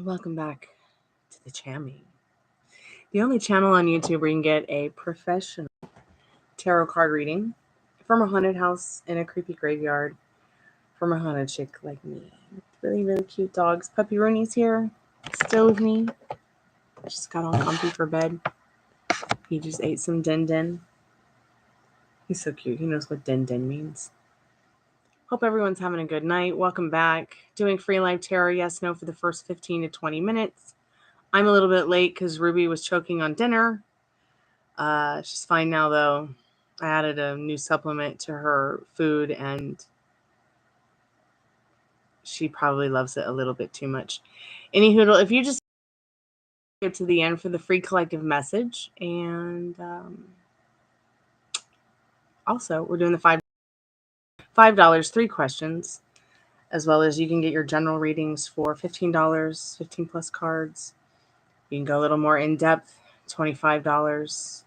Welcome back to the Chammy, the only channel on YouTube where you can get a professional tarot card reading from a haunted house in a creepy graveyard from a haunted chick like me. Really, really cute dogs. Puppy Rooney's here, still with me. Just got all comfy for bed. He just ate some din din. He's so cute. He knows what din din means. Hope everyone's having a good night. Welcome back. Doing free live tarot, yes, no, for the first 15 to 20 minutes. I'm a little bit late because Ruby was choking on dinner. She's fine now, though. I added a new supplement to her food, and she probably loves it a little bit too much. Anyhoodle, if you just get to the end for the free collective message, and also we're doing the $5, 3 questions, as well as you can get your general readings for $15, 15 plus cards. You can go a little more in depth, $25,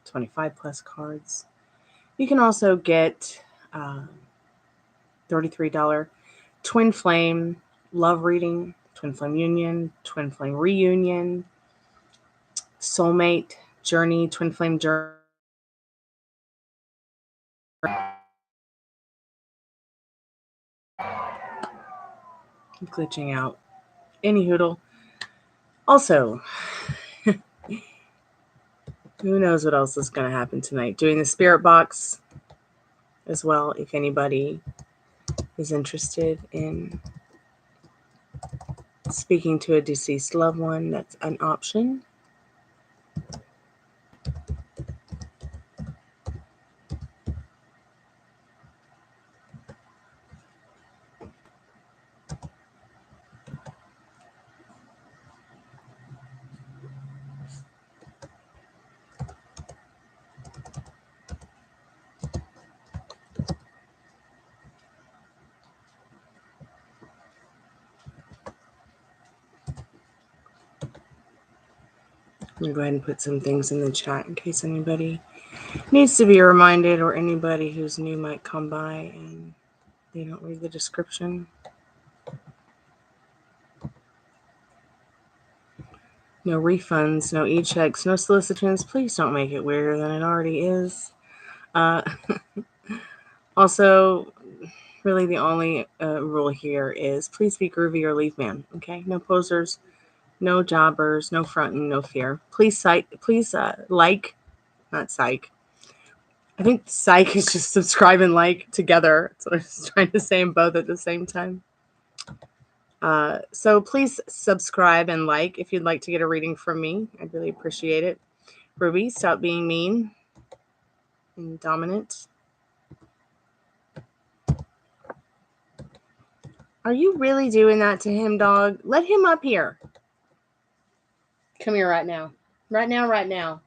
25 plus cards. You can also get $33 Twinflame love reading, Twinflame union, Twinflame reunion, Soulmate journey, Twinflame journey. I'm glitching out. Anyhoodle. Also, who knows what else is going to happen tonight? Doing the spirit box as well, if anybody is interested in speaking to a deceased loved one, that's an option. I'm going to go ahead and put some things in the chat in case anybody needs to be reminded, or anybody who's new might come by and they don't read the description. No refunds, no e-checks, no solicitations. Please don't make it weirder than it already is. Also, really the only rule here is please be groovy or leave, man. Okay? No posers, no jobbers, no frontin', no fear. Please like, not psych. I think psych is just subscribe and like together. That's what I was trying to say them both at the same time. So please subscribe and like if you'd like to get a reading from me. I'd really appreciate it. Ruby, stop being mean and dominant. Are you really doing that to him, dog? Let him up here. Come here right now. Right now.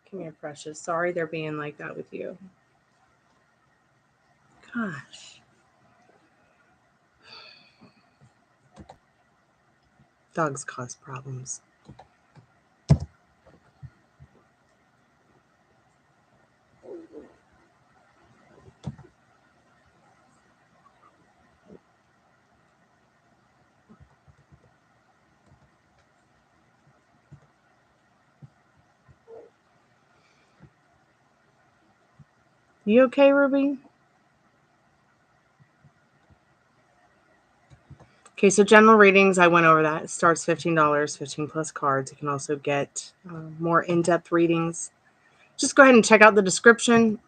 Come here, precious. Sorry they're being like that with you. Gosh. Dogs cause problems. You okay, Ruby? Okay, so general readings, I went over that. It starts $15, 15 plus cards. You can also get more in-depth readings. Just go ahead and check out the description.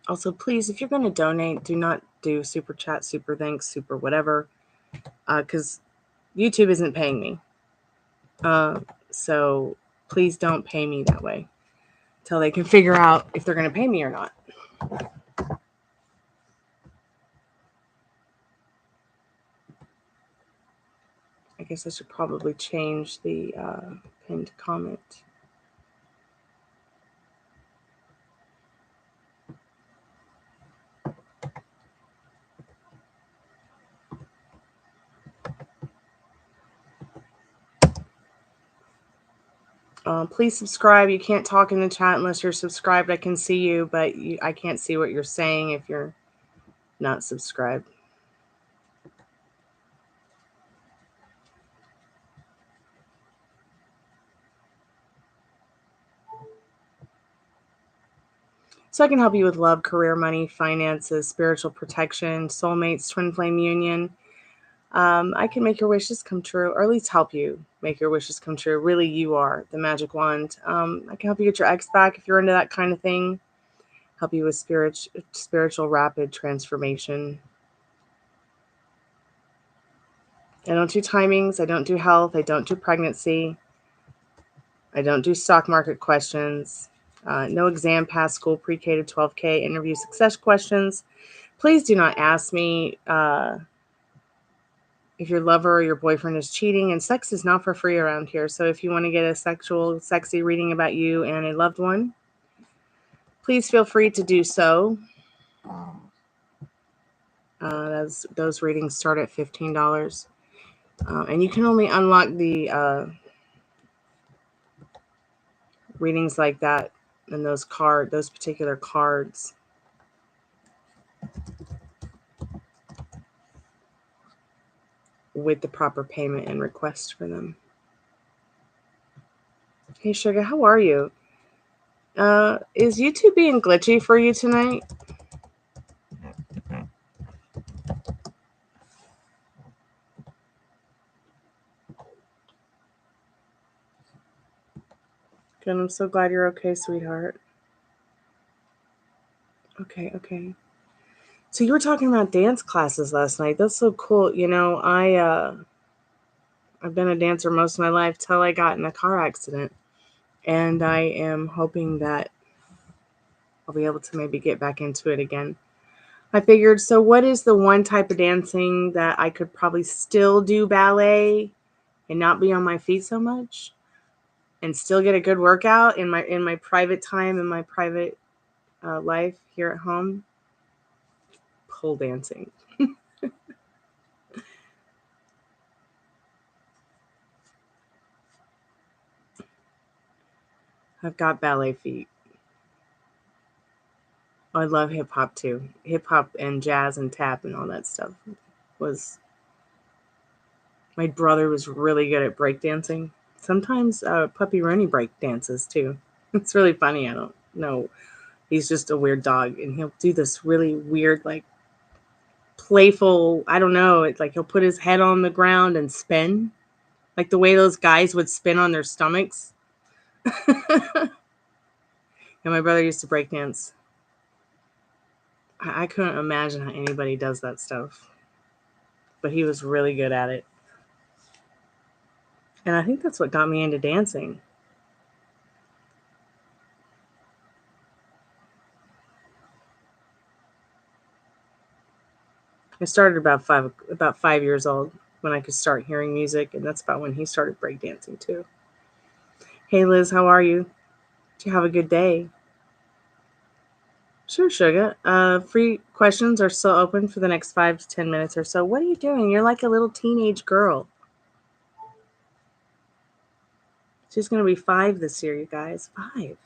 Also, please, if you're going to donate, do not do super chat, super thanks, super whatever, because YouTube isn't paying me. So please don't pay me that way until they can figure out if they're going to pay me or not. I guess I should probably change the pinned comment. Please subscribe. You can't talk in the chat unless you're subscribed. I can see you, but I can't see what you're saying if you're not subscribed. So I can help you with love, career, money, finances, spiritual protection, soulmates, twin flame union. I can make your wishes come true, or at least help you make your wishes come true. Really, you are the magic wand. I can help you get your ex back if you're into that kind of thing. Help you with spiritual rapid transformation. I don't do timings. I don't do health. I don't do pregnancy. I don't do stock market questions. No exam, pass, school, pre-K to 12K, interview success questions. Please do not ask me if your lover or your boyfriend is cheating, and sex is not for free around here. So if you want to get a sexy reading about you and a loved one, please feel free to do so. Those readings start at $15. And you can only unlock the readings like that and those particular cards with the proper payment and request for them. Hey, Sugar, how are you? Is YouTube being glitchy for you tonight? Good, I'm so glad you're okay, sweetheart. Okay. So you were talking about dance classes last night. That's so cool. You know, I've been a dancer most of my life till I got in a car accident. And I am hoping that I'll be able to maybe get back into it again. I figured, so what is the one type of dancing that I could probably still do ballet and not be on my feet so much and still get a good workout in my private time, in my private life here at home? Pole dancing. I've got ballet feet. I love hip hop too. Hip hop and jazz and tap and all that stuff my brother was really good at breakdancing. Sometimes Puppy Rooney break dances too. It's really funny. I don't know. He's just a weird dog, and he'll do this really weird, like playful. I don't know. It's like he'll put his head on the ground and spin, like the way those guys would spin on their stomachs. And my brother used to break dance. I couldn't imagine how anybody does that stuff, but he was really good at it. And I think that's what got me into dancing. I started about 5 years old when I could start hearing music, and that's about when he started breakdancing too. Hey Liz, how are you? Did you have a good day? Sure, Sugar. Free questions are still open for the next 5 to 10 minutes or so. What are you doing? You're like a little teenage girl. She's going to be 5 this year, you guys. 5.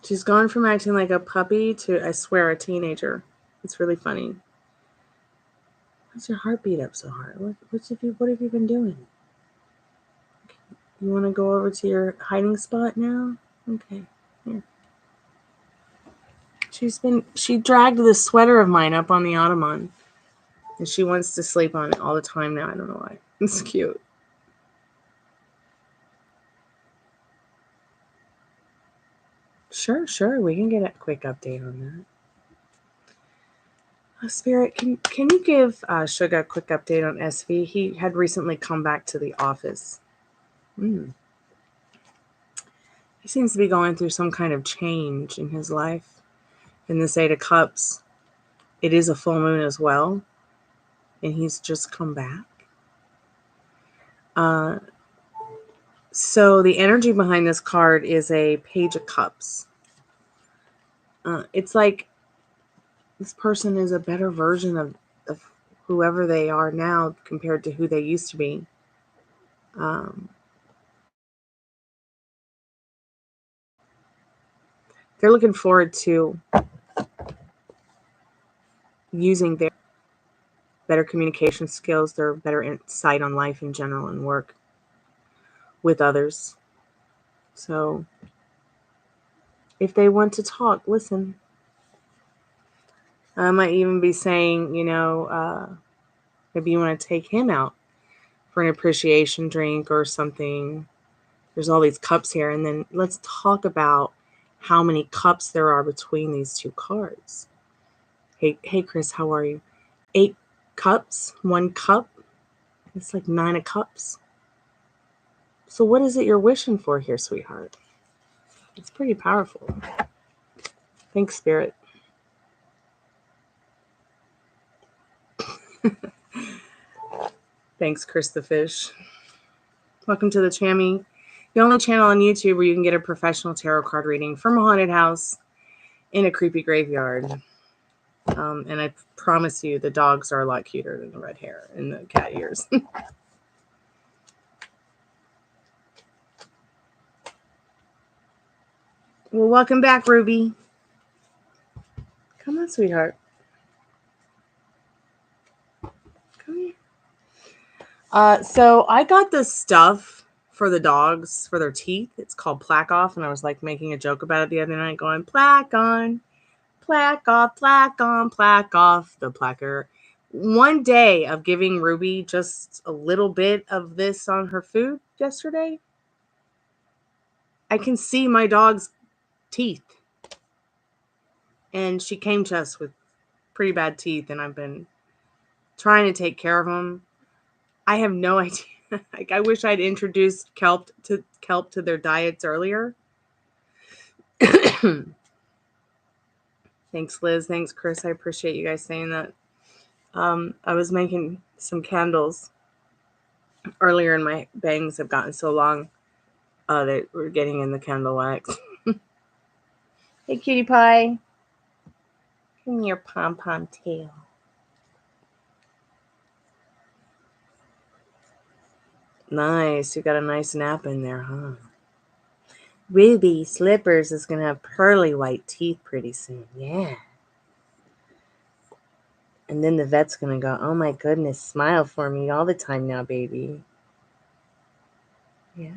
She's gone from acting like a puppy to, I swear, a teenager. It's really funny. Why's your heart beat up so hard? What have you been doing? You want to go over to your hiding spot now? Okay. Here. She dragged this sweater of mine up on the ottoman. And she wants to sleep on it all the time now. I don't know why. It's cute. Sure. We can get a quick update on that. Spirit, can you give Sugar a quick update on SV? He had recently come back to the office. He seems to be going through some kind of change in his life. In this Eight of Cups, it is a full moon as well, and he's just come back. So the energy behind this card is a Page of Cups. It's like this person is a better version of whoever they are now compared to who they used to be. They're looking forward to using their better communication skills, their better insight on life in general and work with others. So if they want to talk, listen. I might even be saying, maybe you want to take him out for an appreciation drink or something. There's all these cups here. And then let's talk about how many cups there are between these two cards. Hey, Chris, how are you? 8 cups, 1 cup. It's like 9 of cups. So what is it you're wishing for here, sweetheart? It's pretty powerful. Thanks, Spirit. Thanks, Chris the Fish. Welcome to the Chammy, the only channel on YouTube where you can get a professional tarot card reading from a haunted house in a creepy graveyard. And I promise you, the dogs are a lot cuter than the red hair and the cat ears. Well, welcome back, Ruby. Come on, sweetheart. Come here. So I got this stuff for the dogs for their teeth. It's called Plaque Off, and I was like making a joke about it the other night, going plaque on, plaque off, plaque on, plaque off, the placker. One day of giving Ruby just a little bit of this on her food yesterday, I can see my dog's teeth. And she came to us with pretty bad teeth, and I've been trying to take care of them. I have no idea. Like, I wish I'd introduced kelp to their diets earlier. Thanks, Liz. Thanks, Chris. I appreciate you guys saying that. I was making some candles earlier, and my bangs have gotten so long that we're getting in the candle wax. Hey, cutie pie. Give me your pom-pom tail. Nice. You got a nice nap in there, huh? Ruby Slippers is going to have pearly white teeth pretty soon. Yeah. And then the vet's going to go, oh my goodness, smile for me all the time now, baby. Yeah.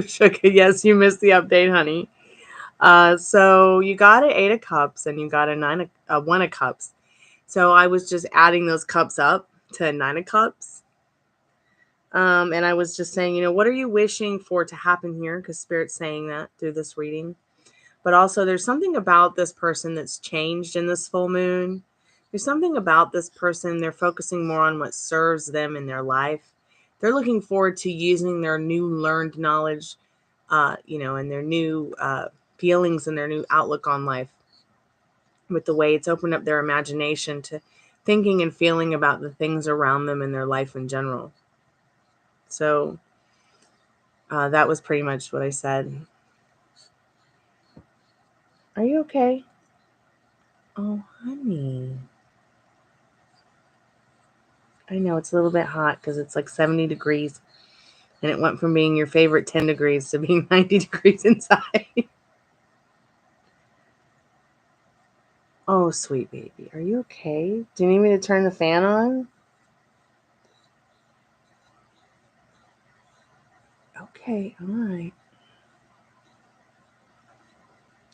Sugar, yes, you missed the update, honey. So you got an 8 of Cups and you got a 1 of Cups. So I was just adding those cups up to 9 of Cups. And I was just saying, what are you wishing for to happen here? Because Spirit's saying that through this reading. But also there's something about this person that's changed in this full moon. There's something about this person. They're focusing more on what serves them in their life. They're looking forward to using their new learned knowledge, and their new feelings and their new outlook on life with the way it's opened up their imagination to thinking and feeling about the things around them in their life in general. So that was pretty much what I said. Are you okay? Oh, honey. I know it's a little bit hot because it's like 70 degrees. And it went from being your favorite 10 degrees to being 90 degrees inside. Oh, sweet baby. Are you okay? Do you need me to turn the fan on? Okay, all right.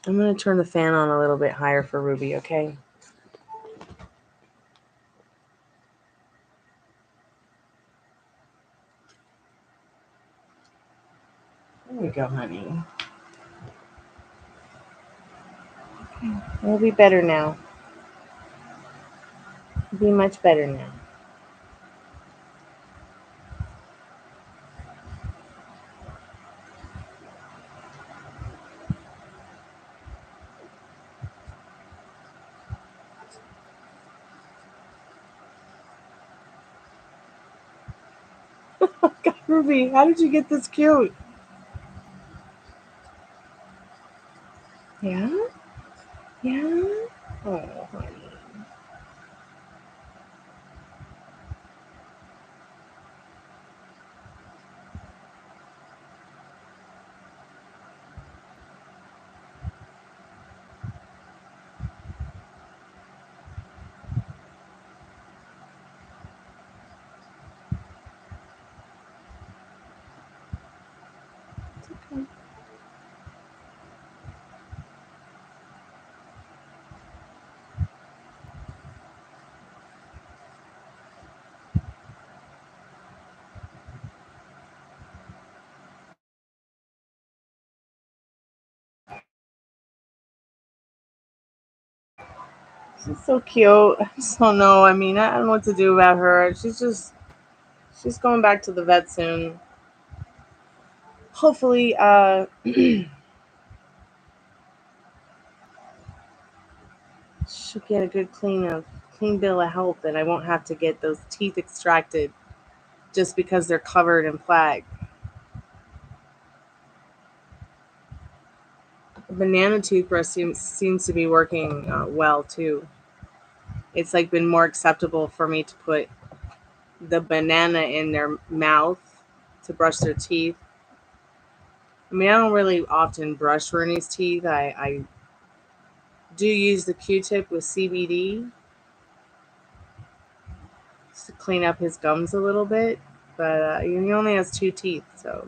I'm going to turn the fan on a little bit higher for Ruby, okay? go, honey. It'll be better now. It'll be much better now. God, Ruby, how did you get this cute? Yeah? Yeah? Oh, honey. It's okay. She's so cute. I just don't know. I mean, I don't know what to do about her. She's going back to the vet soon. Hopefully, she'll get a good clean bill of health, and I won't have to get those teeth extracted just because they're covered in plaque. The banana toothbrush seems to be working well too. It's like been more acceptable for me to put the banana in their mouth to brush their teeth. I mean, I don't really often brush Rooney's teeth. I do use the Q-tip with CBD to clean up his gums a little bit, but he only has 2 teeth, so.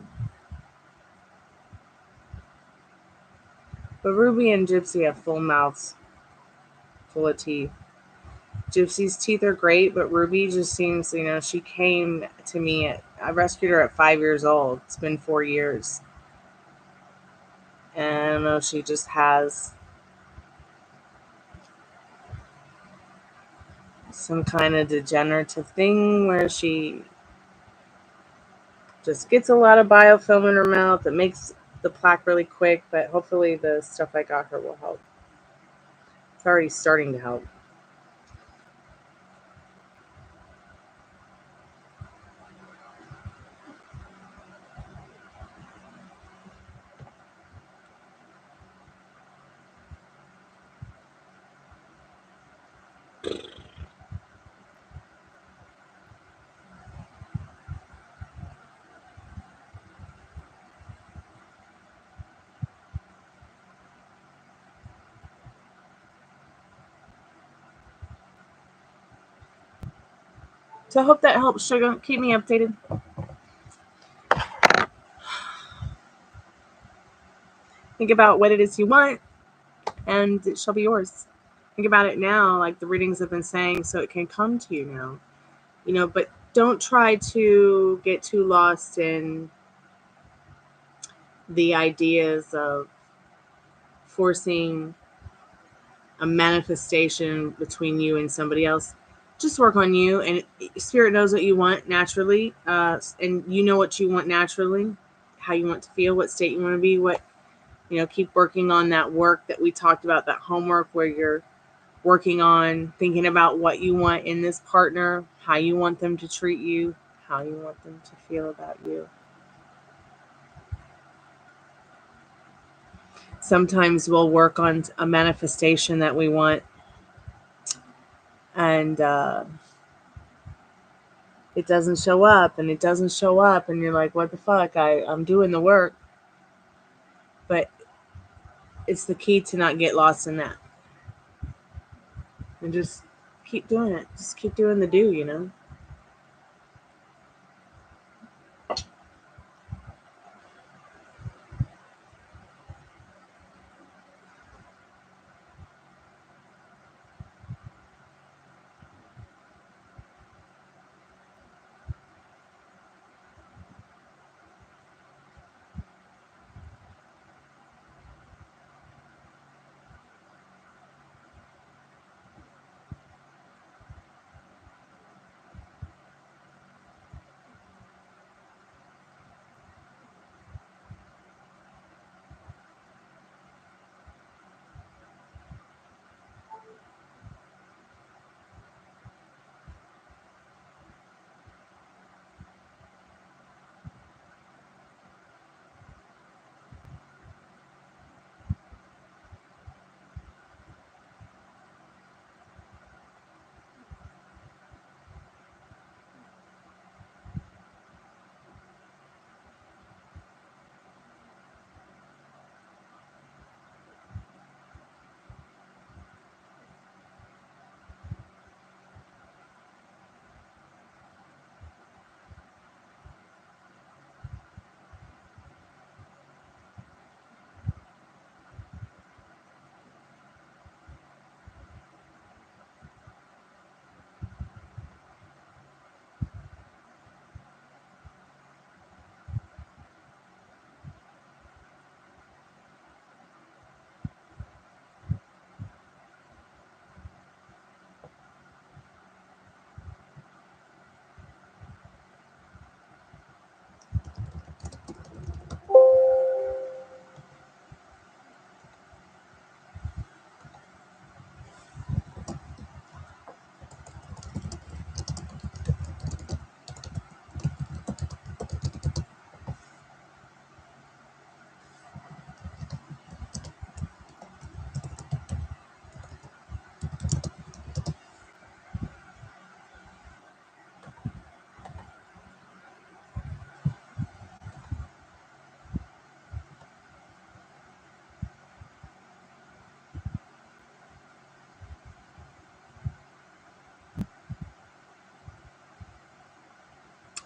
But Ruby and Gypsy have full mouths, full of teeth. Gypsy's teeth are great, but Ruby just seems, she came to me I rescued her at 5 years old. It's been 4 years. And I don't know, she just has some kind of degenerative thing where she just gets a lot of biofilm in her mouth. It makes the plaque really quick, but hopefully the stuff I got her will help. It's already starting to help. So I hope that helps, sugar. Keep me updated. Think about what it is you want, and it shall be yours. Think about it now, like the readings have been saying, so it can come to you now. But don't try to get too lost in the ideas of forcing a manifestation between you and somebody else. Just work on you, and spirit knows what you want naturally, and you know what you want naturally, how you want to feel, what state you want to be, keep working on that work that we talked about, that homework where you're working on thinking about what you want in this partner, how you want them to treat you, how you want them to feel about you. Sometimes we'll work on a manifestation that we want, and it doesn't show up, and you're like, what the fuck? I'm doing the work. But it's the key to not get lost in that. And just keep doing it. Just keep doing the do.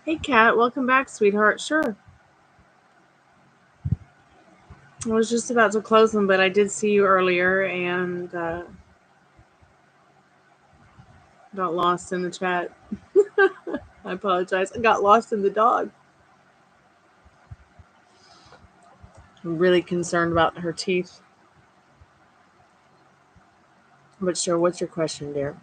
Hey, Kat, welcome back, sweetheart. Sure. I was just about to close them, but I did see you earlier and got lost in the chat. I apologize. I got lost in the dog. I'm really concerned about her teeth. But sure, what's your question, dear?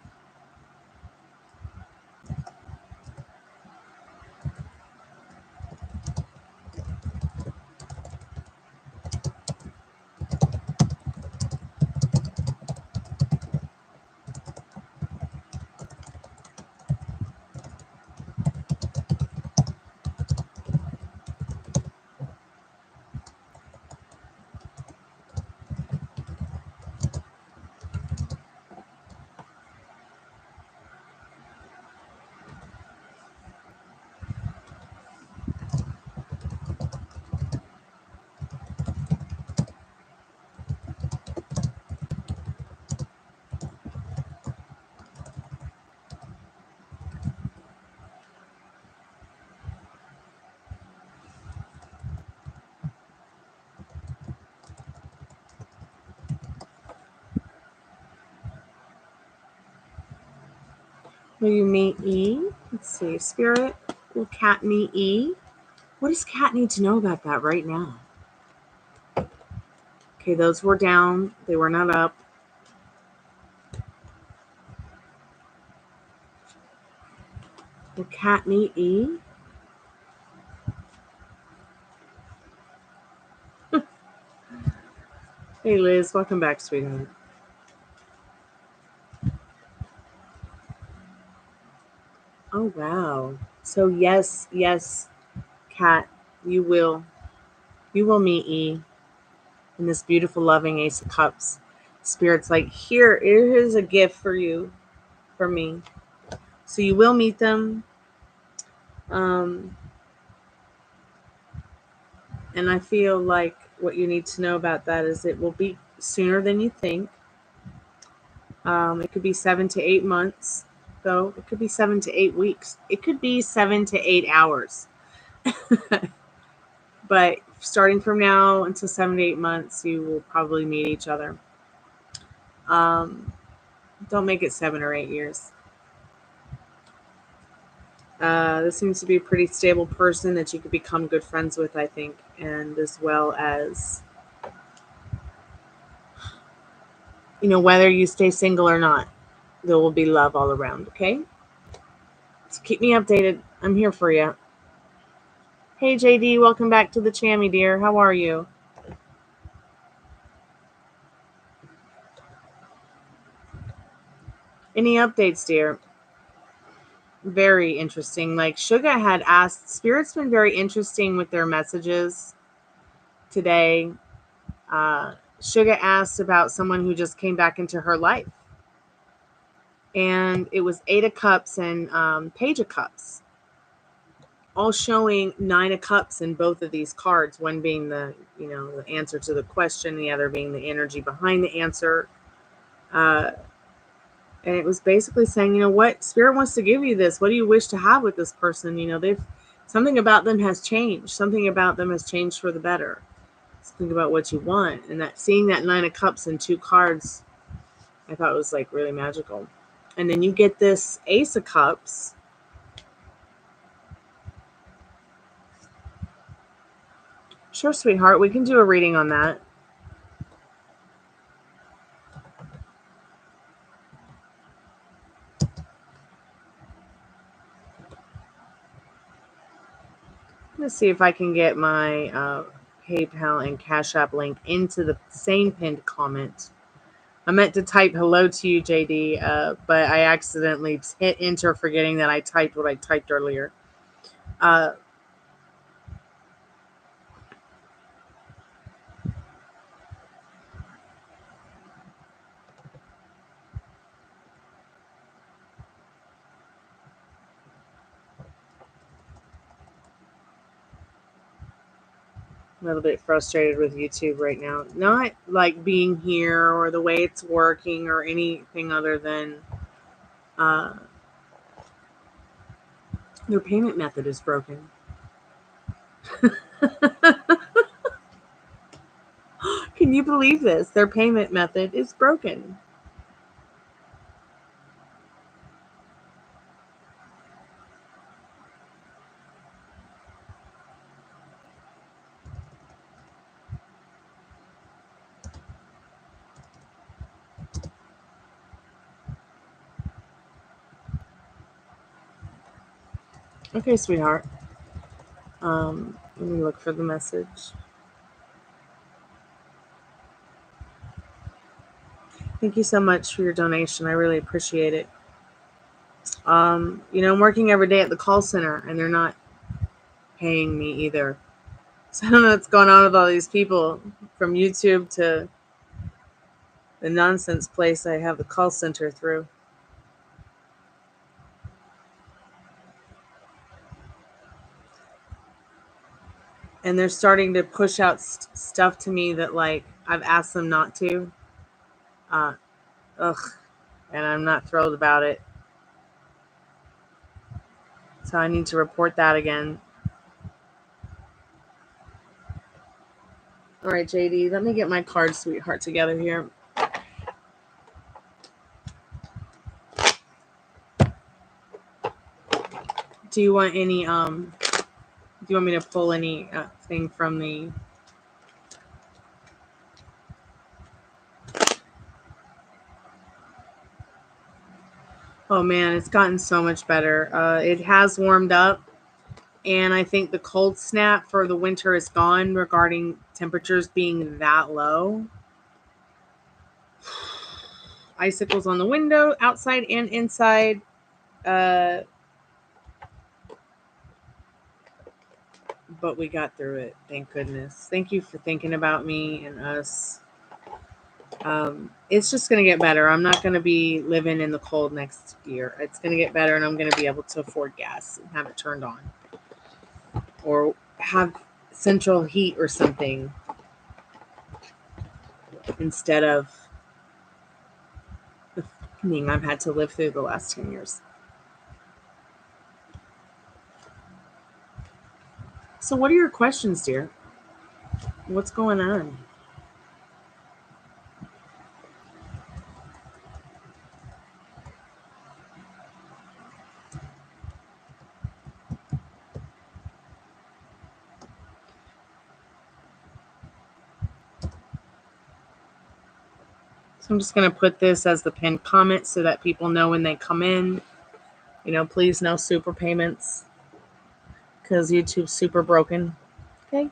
Will you meet E? Let's see. Spirit, will Kat meet E? What does Kat need to know about that right now? Okay, those were down. They were not up. Will Kat meet E? Hey, Liz. Welcome back, sweetheart. Oh, wow. So, yes, Kat, you will meet E in this beautiful, loving Ace of Cups. Spirit's like, here is a gift for you, from me. So you will meet them. And I feel like what you need to know about that is it will be sooner than you think. It could be 7 to 8 months, though. It could be 7 to 8 weeks. It could be 7 to 8 hours. But starting from now until 7 to 8 months, you will probably meet each other. Don't make it 7 or 8 years. This seems to be a pretty stable person that you could become good friends with, I think, and as well as, whether you stay single or not, there will be love all around, okay? So keep me updated. I'm here for you. Hey, JD, welcome back to the Chammy, dear. How are you? Any updates, dear? Very interesting. Like Suga had asked, Spirit's been very interesting with their messages today. Suga asked about someone who just came back into her life. And it was 8 of Cups and Page of Cups, all showing 9 of Cups in both of these cards. One being the answer to the question, the other being the energy behind the answer. And it was basically saying, what Spirit wants to give you this. What do you wish to have with this person? Something about them has changed. Something about them has changed for the better. So think about what you want. And that seeing that 9 of Cups and 2 cards, I thought was like really magical. And then you get this Ace of Cups. Sure, sweetheart. We can do a reading on that. Let's see if I can get my PayPal and Cash App link into the same pinned comment. I meant to type hello to you, JD, but I accidentally hit enter, forgetting that I typed what I typed earlier. A little bit frustrated with YouTube right now. Not like being here or the way it's working or anything other than Their payment method is broken. Can you believe this? Their payment method is broken. Okay, sweetheart. Let me look for the message. Thank you so much for your donation. I really appreciate it. I'm working every day at the call center, and they're not paying me either. So I don't know what's going on with all these people, from YouTube to the nonsense place I have the call center through. And they're starting to push out stuff to me that, like, I've asked them not to. Ugh. And I'm not thrilled about it. So I need to report that again. All right, JD, let me get my card, sweetheart, together here. Do you want any, do you want me to pull any thing from the... Oh man, it's gotten so much better. It has warmed up, and I think the cold snap for the winter is gone regarding temperatures being that low. Icicles on the window, outside and inside. But we got through it. Thank goodness. Thank you for thinking about me and us. It's just going to get better. I'm not going to be living in the cold next year. It's going to get better, and I'm going to be able to afford gas and have it turned on. Or have central heat or something instead of the thing I've had to live through the last 10 years. So what are your questions, dear? What's going on? So I'm just going to put this as the pinned comment so that people know when they come in. Please no super payments because YouTube's super broken. Okay.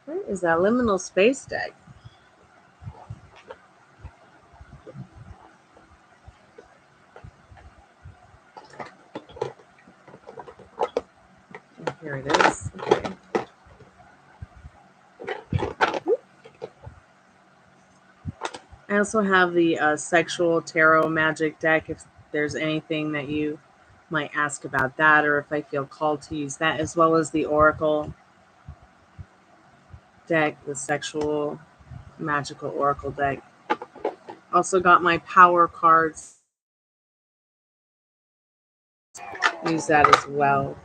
What is that liminal space deck? Oh, here it is. Okay. I also have the sexual tarot magic deck if there's anything that you might ask about that, or if I feel called to use that, as well as the oracle deck, the sexual magical oracle deck. Also got my power cards. Use that as well.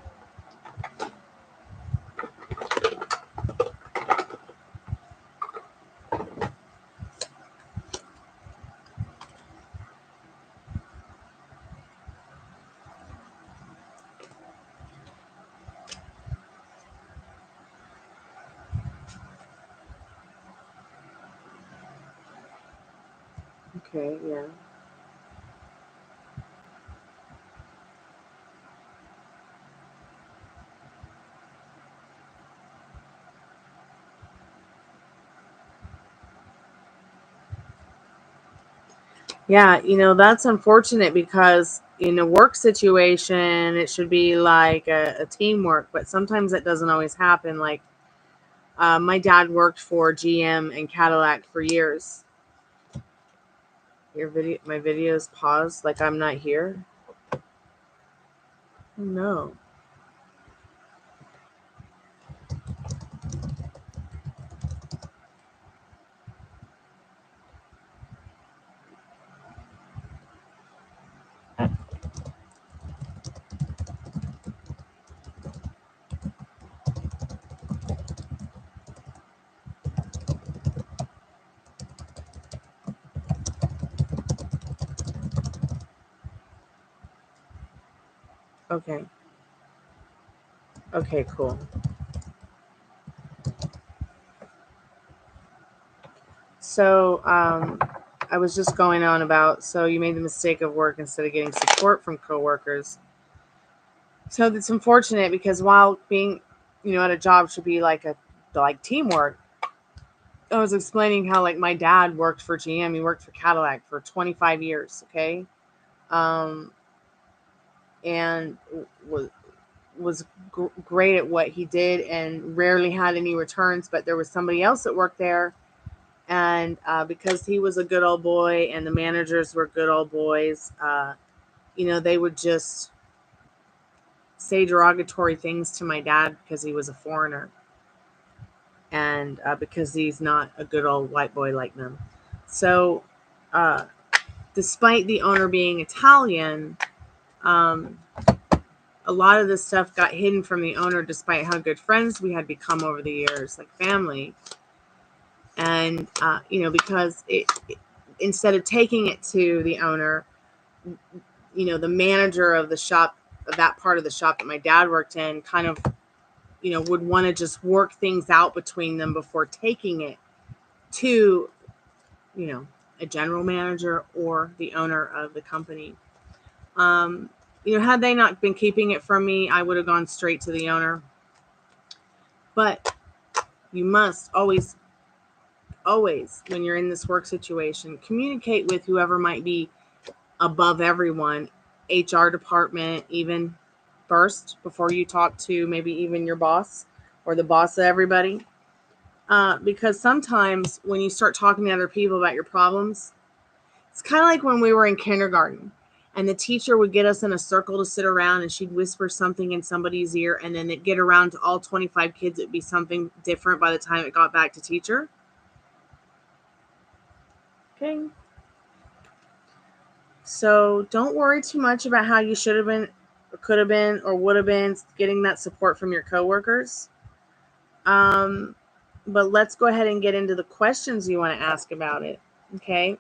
Okay, yeah. Yeah, that's unfortunate because in a work situation, it should be like a teamwork, but sometimes it doesn't always happen. Like, My dad worked for GM and Cadillac for years. My video's paused like I'm not here. Oh, no. Okay. Okay, cool. So, I was just going on about, so you made the mistake of work instead of getting support from coworkers. So it's unfortunate because while being, at a job should be like teamwork. I was explaining how like my dad worked for GM, he worked for Cadillac for 25 years, okay? Um, and was great at what he did and rarely had any returns, but there was somebody else that worked there, and because he was a good old boy and the managers were good old boys, they would just say derogatory things to my dad because he was a foreigner, and because he's not a good old white boy like them. So despite the owner being Italian, a lot of this stuff got hidden from the owner despite how good friends we had become over the years, like family. And, because instead of taking it to the owner, the manager of the shop, of that part of the shop that my dad worked in, kind of, would want to just work things out between them before taking it to, a general manager or the owner of the company. Had they not been keeping it from me, I would have gone straight to the owner. But you must always, when you're in this work situation, communicate with whoever might be above everyone, HR department, even first, before you talk to maybe even your boss or the boss of everybody. Because sometimes when you start talking to other people about your problems, it's kind of like when we were in kindergarten and the teacher would get us in a circle to sit around and she'd whisper something in somebody's ear, and then it'd get around to all 25 kids. It'd be something different by the time it got back to teacher. Okay. So don't worry too much about how you should have been, or could have been, or would have been getting that support from your coworkers. But let's go ahead and get into the questions you want to ask about it. Okay.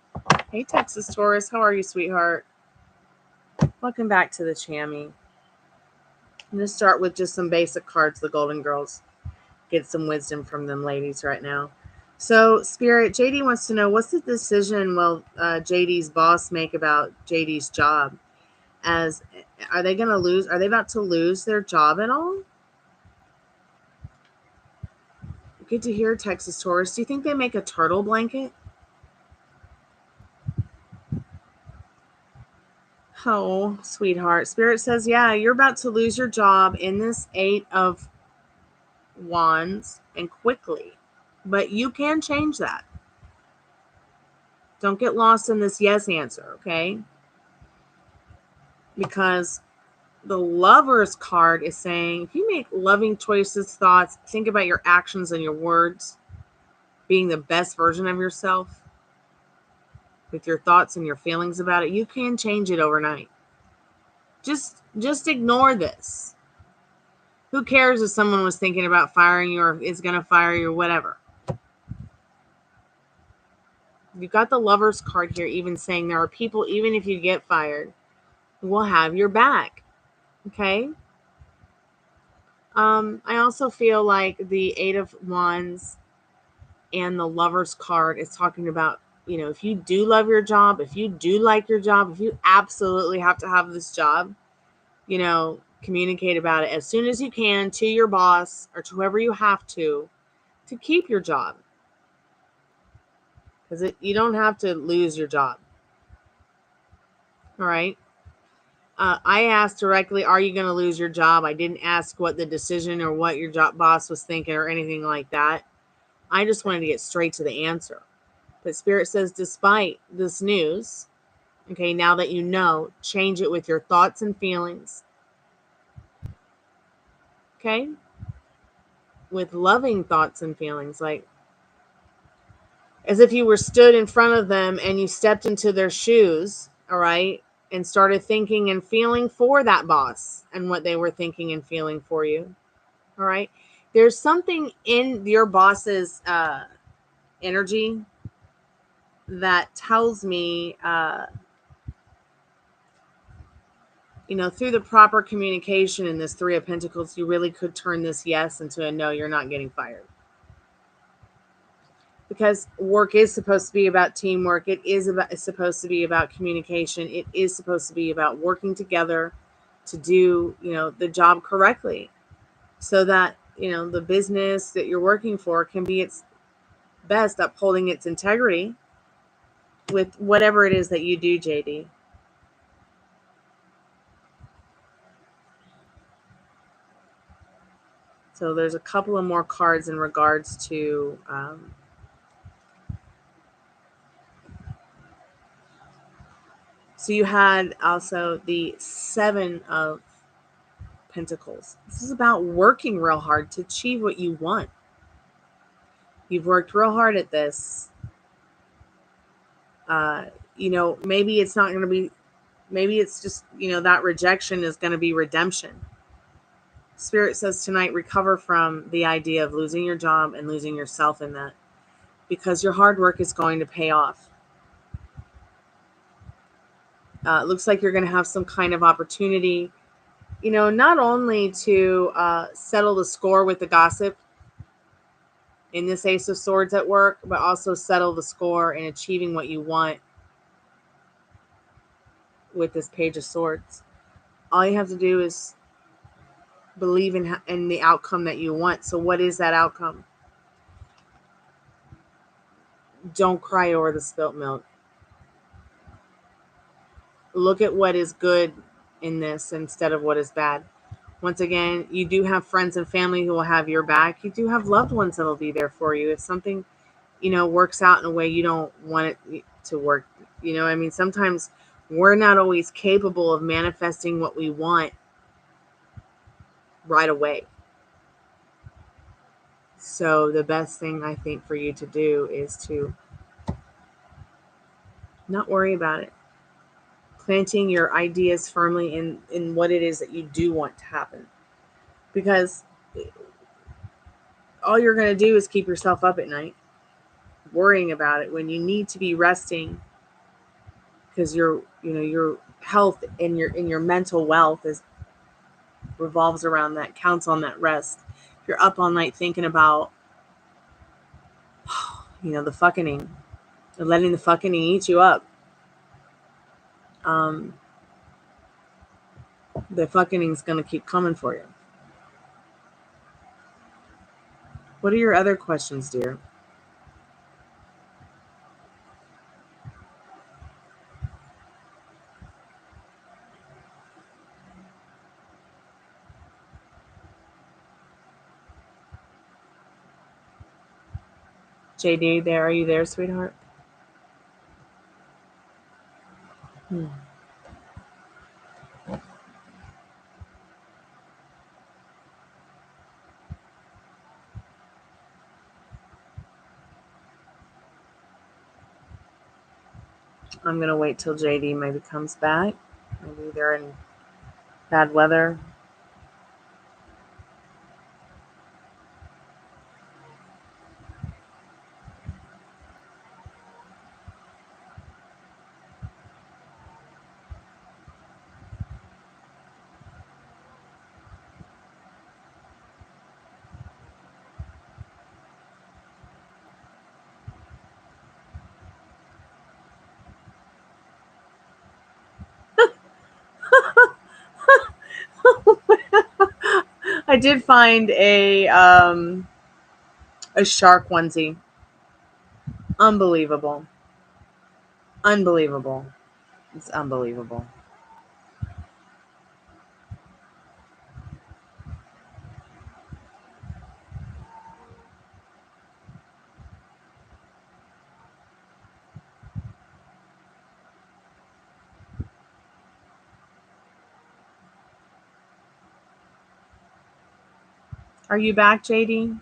Hey, Texas Taurus. How are you, sweetheart? Welcome back to the Chammy. I'm going to start with just some basic cards, the Golden Girls. Get some wisdom from them ladies right now. So, Spirit, JD wants to know, what's the decision will JD's boss make about JD's job? Are they about to lose their job at all? Good to hear, Texas Taurus. Do you think they make a turtle blanket? Oh, sweetheart. Spirit says, yeah, you're about to lose your job in this 8 of Wands, and quickly. But you can change that. Don't get lost in this yes answer, okay? Because the Lover's card is saying, if you make loving choices, thoughts, think about your actions and your words, being the best version of yourself, with your thoughts and your feelings about it, you can change it overnight. Just ignore this. Who cares if someone was thinking about firing you or is going to fire you or whatever? You've got the Lover's card here, even saying there are people, even if you get fired, who will have your back. Okay? I also feel like the 8 of Wands and the Lover's card is talking about, if you do love your job, if you do like your job, if you absolutely have to have this job, communicate about it as soon as you can to your boss or to whoever you have to keep your job. Because you don't have to lose your job. All right. I asked directly, are you going to lose your job? I didn't ask what the decision or what your job boss was thinking or anything like that. I just wanted to get straight to the answer. But Spirit says, despite this news, okay, now that you know, change it with your thoughts and feelings. Okay? With loving thoughts and feelings, like as if you were stood in front of them and you stepped into their shoes, all right, and started thinking and feeling for that boss and what they were thinking and feeling for you. All right. There's something in your boss's energy that tells me, through the proper communication in this Three of Pentacles, you really could turn this yes into a no, you're not getting fired. Because work is supposed to be about teamwork. It's supposed to be about communication. It is supposed to be about working together to do, the job correctly, so that, the business that you're working for can be its best, upholding its integrity with whatever it is that you do, JD. So there's a couple of more cards in regards to so you had also the Seven of Pentacles. This is about working real hard to achieve what you want. You've worked real hard at this. Maybe it's not going to be, maybe it's just, that rejection is going to be redemption. Spirit says tonight, recover from the idea of losing your job and losing yourself in that, because your hard work is going to pay off. It looks like you're going to have some kind of opportunity, not only to settle the score with the gossip in this Ace of Swords at work, but also settle the score in achieving what you want with this Page of Swords. All you have to do is believe in the outcome that you want. So what is that outcome? Don't cry over the spilt milk. Look at what is good in this instead of what is bad. Once again, you do have friends and family who will have your back. You do have loved ones that will be there for you. If something, works out in a way you don't want it to work, sometimes we're not always capable of manifesting what we want right away. So the best thing I think for you to do is to not worry about it. Planting your ideas firmly in what it is that you do want to happen. Because all you're going to do is keep yourself up at night worrying about it when you need to be resting, because your health and your mental wealth revolves around that, counts on that rest. If you're up all night thinking about the fucking, letting the fucking eat you up, the fucking's gonna keep coming for you. What are your other questions, dear? JD, are you there, sweetheart? I'm gonna wait till JD maybe comes back. Maybe they're in bad weather. I did find a shark onesie. Unbelievable. Unbelievable. It's unbelievable. Are you back, JD?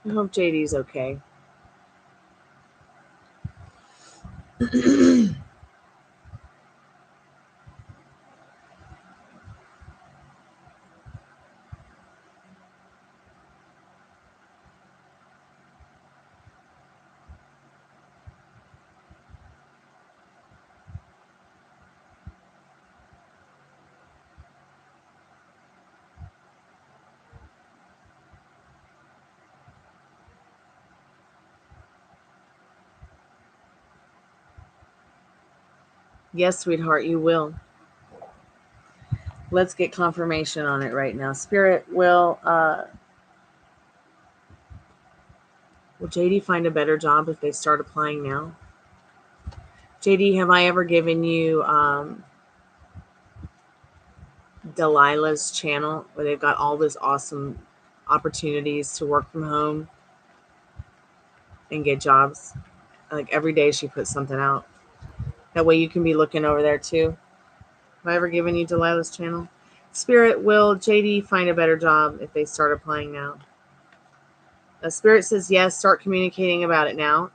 I hope JD's okay. Yes, sweetheart, you will. Let's get confirmation on it right now. Spirit, will JD find a better job if they start applying now? JD, have I ever given you Delilah's channel where they've got all this awesome opportunities to work from home and get jobs? Like every day she puts something out. That way you can be looking over there too. Have I ever given you Delilah's channel? Spirit, will JD find a better job if they start applying now? Spirit says yes, start communicating about it now.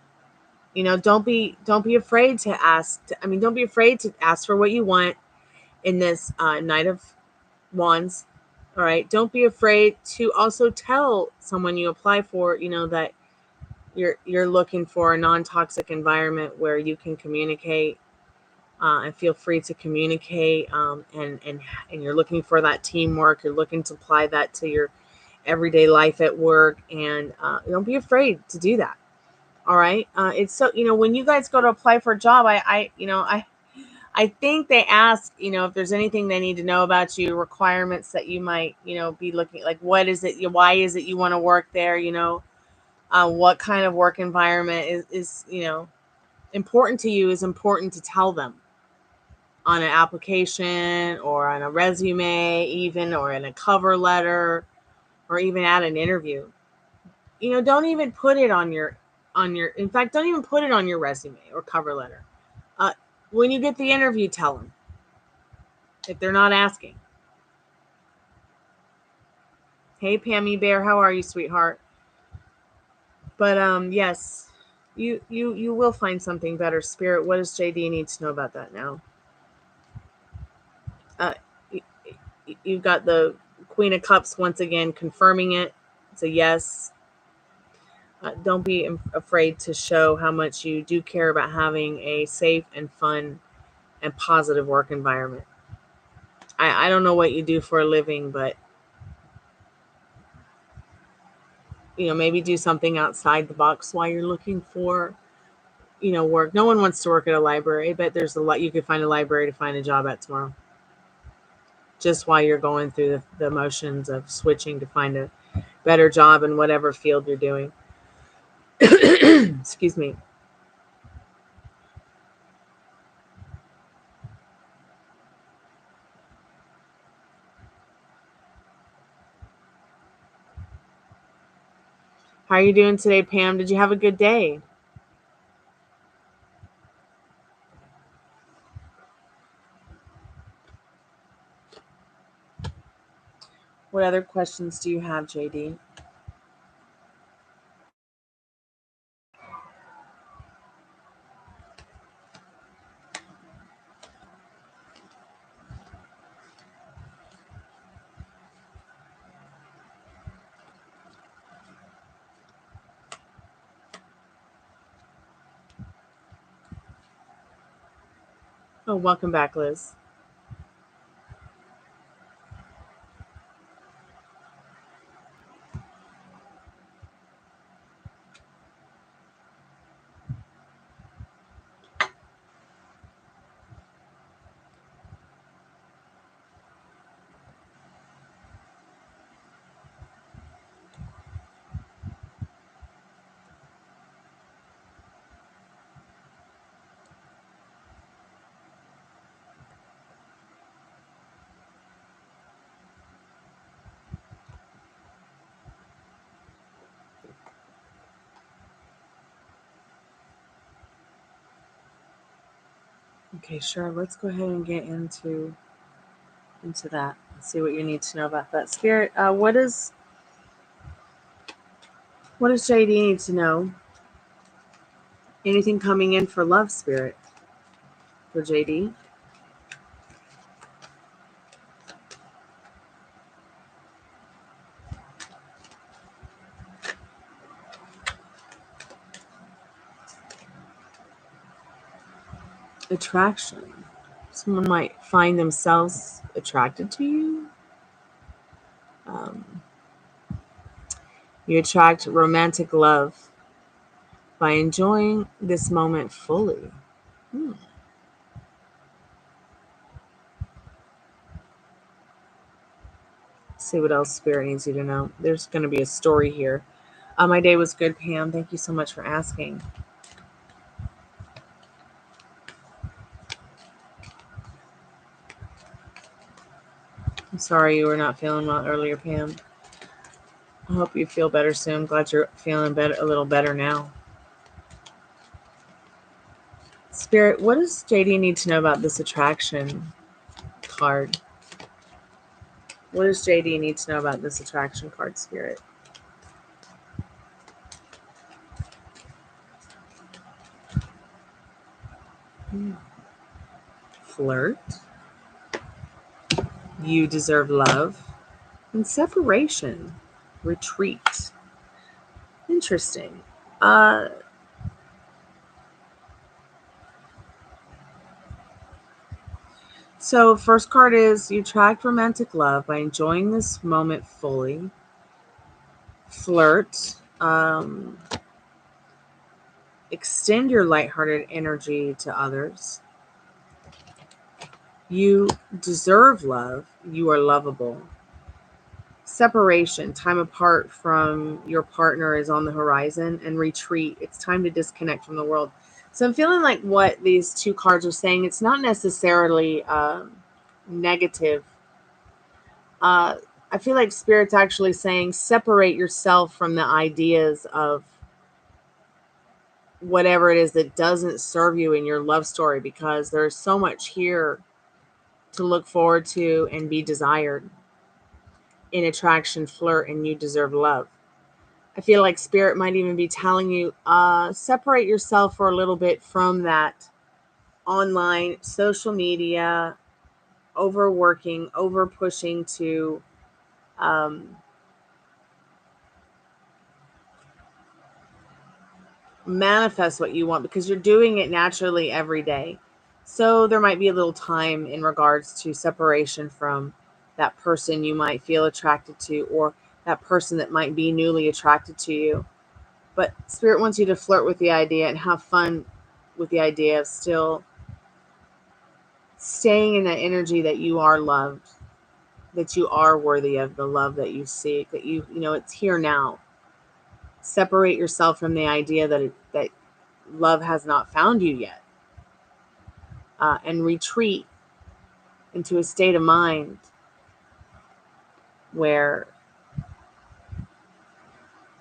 You know, don't be afraid to ask. Don't be afraid to ask for what you want in this Knight of Wands. All right. Don't be afraid to also tell someone you apply for, you know, that you're looking for a non-toxic environment where you can communicate and feel free to communicate. And you're looking for that teamwork. You're looking to apply that to your everyday life at work, and don't be afraid to do that. All right. It's so, you know, when you guys go to apply for a job, I think they ask, you know, if there's anything they need to know about you, requirements that you might, you know, be looking like, what is it? Why is it you want to work there? You know, what kind of work environment is, you know, important to you is important to tell them on an application or on a resume, even, or in a cover letter, or even at an interview. You know, don't even put it on your, in fact, don't even put it on your resume or cover letter. When you get the interview, tell them if they're not asking. Hey, Pammy Bear, how are you, sweetheart? But yes, you will find something better. Spirit, what does JD need to know about that now? You've got the Queen of Cups once again confirming it. It's a yes. Don't be afraid to show how much you do care about having a safe and fun and positive work environment. I don't know what you do for a living, but you know, maybe do something outside the box while you're looking for, you know, work. No one wants to work at a library, but there's a lot you could find a library to find a job at tomorrow. Just while you're going through the motions of switching to find a better job in whatever field you're doing. Excuse me. How are you doing today, Pam? Did you have a good day? What other questions do you have, JD? Oh, welcome back, Liz. Okay, sure. Let's go ahead and get into that. Let's see what you need to know about that. Spirit, what does JD need to know? Anything coming in for love, Spirit, for JD? Attraction. Someone might find themselves attracted to you. You attract romantic love by enjoying this moment fully. See what else Spirit needs you to know. There's going to be a story here. My day was good, Pam. Thank you so much for asking. I'm sorry you were not feeling well earlier, Pam. I hope you feel better soon. Glad you're feeling better, a little better now. Spirit, what does JD need to know about this attraction card? What does JD need to know about this attraction card, Spirit? Flirt. You deserve love. And separation. Retreat. Interesting. So first card is you attract romantic love by enjoying this moment fully. Flirt. Extend your lighthearted energy to others. You deserve love. You are lovable. Separation, time apart from your partner is on the horizon. And retreat, it's time to disconnect from the world. So I'm feeling like what these two cards are saying, it's not necessarily negative. I feel like Spirit's actually saying separate yourself from the ideas of whatever it is that doesn't serve you in your love story, because there's so much here to look forward to and be desired in attraction, flirt, and you deserve love. I feel like Spirit might even be telling you, separate yourself for a little bit from that online social media, overworking, over pushing to manifest what you want, because you're doing it naturally every day. So there might be a little time in regards to separation from that person you might feel attracted to, or that person that might be newly attracted to you. But Spirit wants you to flirt with the idea and have fun with the idea of still staying in that energy that you are loved, that you are worthy of the love that you seek, that you know it's here now. Separate yourself from the idea that love has not found you yet, and retreat into a state of mind where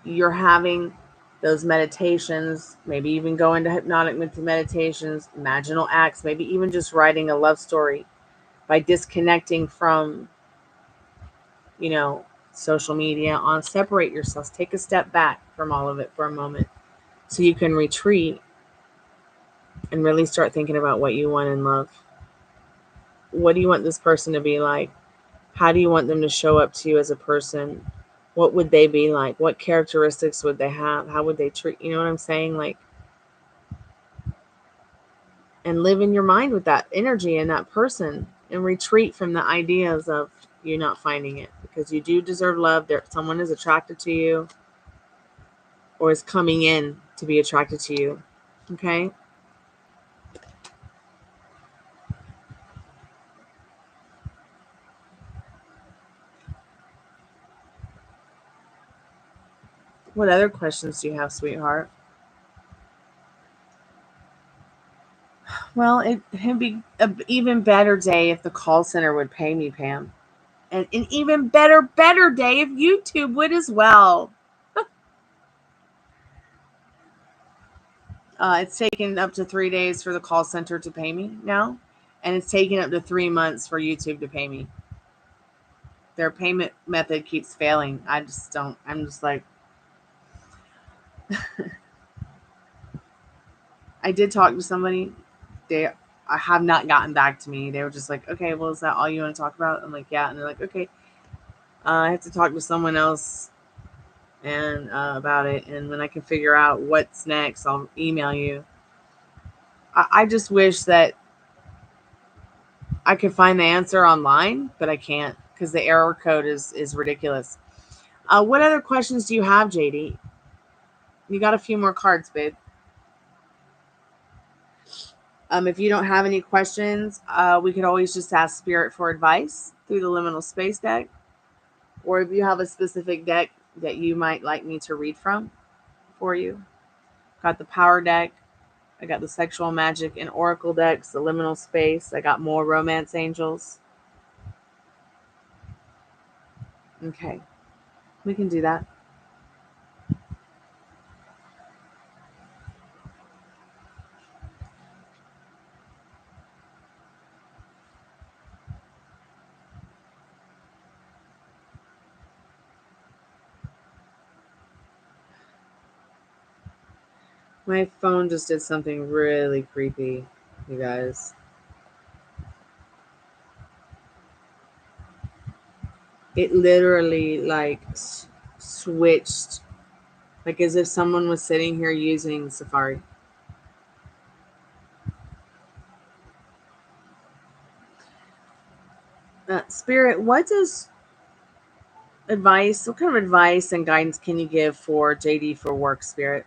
you're having those meditations, maybe even go into hypnotic meditations, imaginal acts, maybe even just writing a love story by disconnecting from, social media. On separate yourselves, take a step back from all of it for a moment so you can retreat and really start thinking about what you want in love. What do you want this person to be like? How do you want them to show up to you as a person? What would they be like? What characteristics would they have? How would they treat, you know what I'm saying? Like, and live in your mind with that energy and that person, and retreat from the ideas of you not finding it, because you do deserve love. There, someone is attracted to you or is coming in to be attracted to you. Okay. What other questions do you have, sweetheart? Well, it'd be an even better day if the call center would pay me, Pam. And an even better day if YouTube would as well. It's taken up to 3 days for the call center to pay me now, and it's taken up to 3 months for YouTube to pay me. Their payment method keeps failing. I'm just like, I did talk to somebody. They have not gotten back to me. They were just like, okay, well, is that all you want to talk about? I'm like, yeah. And they're like, okay, I have to talk to someone else and about it. And when I can figure out what's next, I'll email you. I just wish that I could find the answer online, but I can't because the error code is ridiculous. What other questions do you have, JD? You got a few more cards, babe. If you don't have any questions, we could always just ask Spirit for advice through the liminal space deck. Or if you have a specific deck that you might like me to read from for you. Got the power deck. I got the sexual magic and oracle decks, the liminal space. I got more romance angels. Okay. We can do that. My phone just did something really creepy, you guys. It literally like switched, like as if someone was sitting here using Safari. Spirit, what kind of advice and guidance can you give for JD for work, Spirit?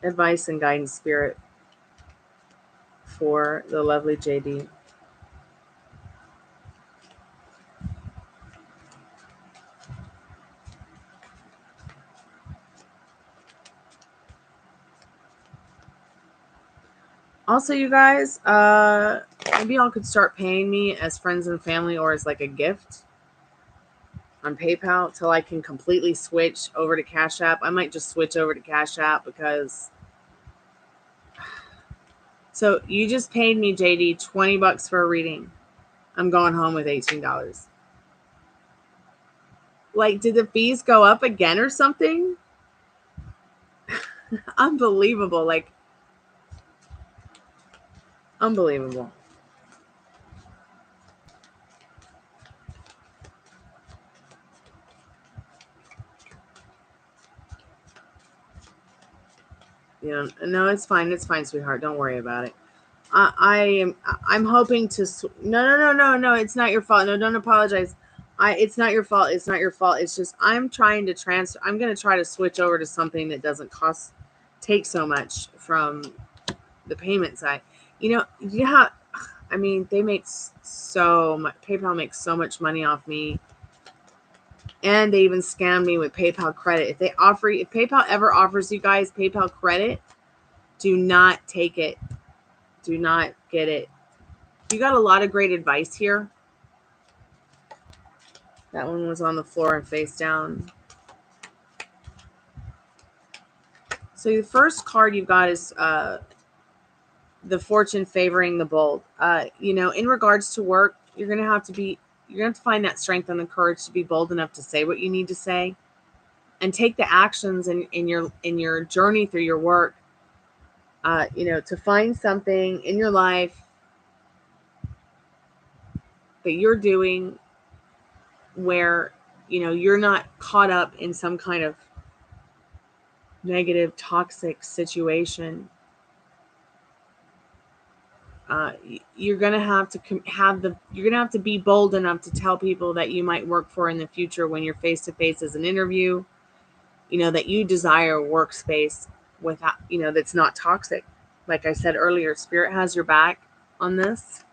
Advice and guidance, Spirit, for the lovely JD. Also, you guys, maybe y'all could start paying me as friends and family or as like a gift on PayPal till I can completely switch over to Cash App. I might just switch over to Cash App because. So you just paid me, JD, $20 for a reading. I'm going home with $18. Like, did the fees go up again or something? Unbelievable. Like, unbelievable. You know, no, it's fine. It's fine, sweetheart. Don't worry about it. I'm hoping to. No. It's not your fault. No, don't apologize. It's not your fault. It's not your fault. It's just I'm trying to transfer. I'm going to try to switch over to something that doesn't take so much from the payment side. Yeah. I mean, they make so much. PayPal makes so much money off me, and they even scam me with PayPal credit. If PayPal ever offers you guys PayPal credit, do not take it. Do not get it. You got a lot of great advice here. That one was on the floor and face down. So the first card you've got is the fortune favoring the bold. In regards to work, you're gonna have to find that strength and the courage to be bold enough to say what you need to say, and take the actions in your journey through your work. To find something in your life that you're doing where you're not caught up in some kind of negative, toxic situation. You're gonna have to be bold enough to tell people that you might work for in the future when you're face to face as an interview. That you desire a workspace without that's not toxic. Like I said earlier, Spirit has your back on this,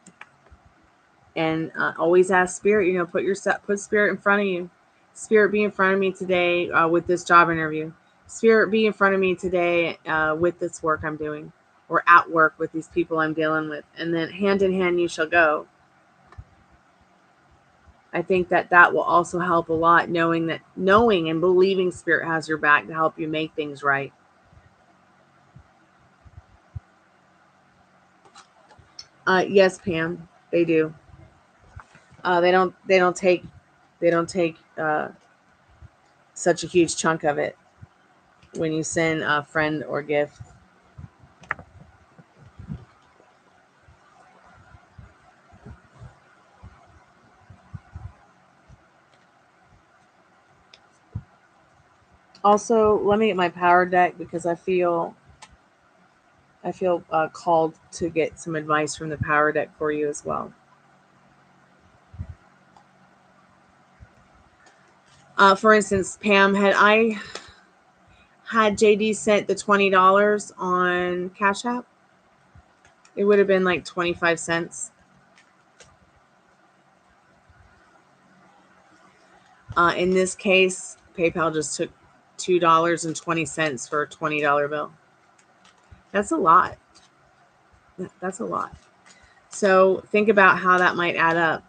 and always ask Spirit. Put Spirit in front of you. Spirit, be in front of me today with this job interview. Spirit, be in front of me today with this work I'm doing, or at work with these people I'm dealing with. And then hand in hand you shall go. I think that will also help a lot, knowing and believing Spirit has your back to help you make things right. Yes, Pam, they do. They don't take such a huge chunk of it when you send a friend or gift. Also, let me get my power deck because I feel called to get some advice from the power deck for you as well. For instance, Pam, had JD sent the $20 on Cash App, it would have been like 25 cents. In this case, PayPal just took $2.20 for a $20 bill. That's a lot. That's a lot. So think about how that might add up.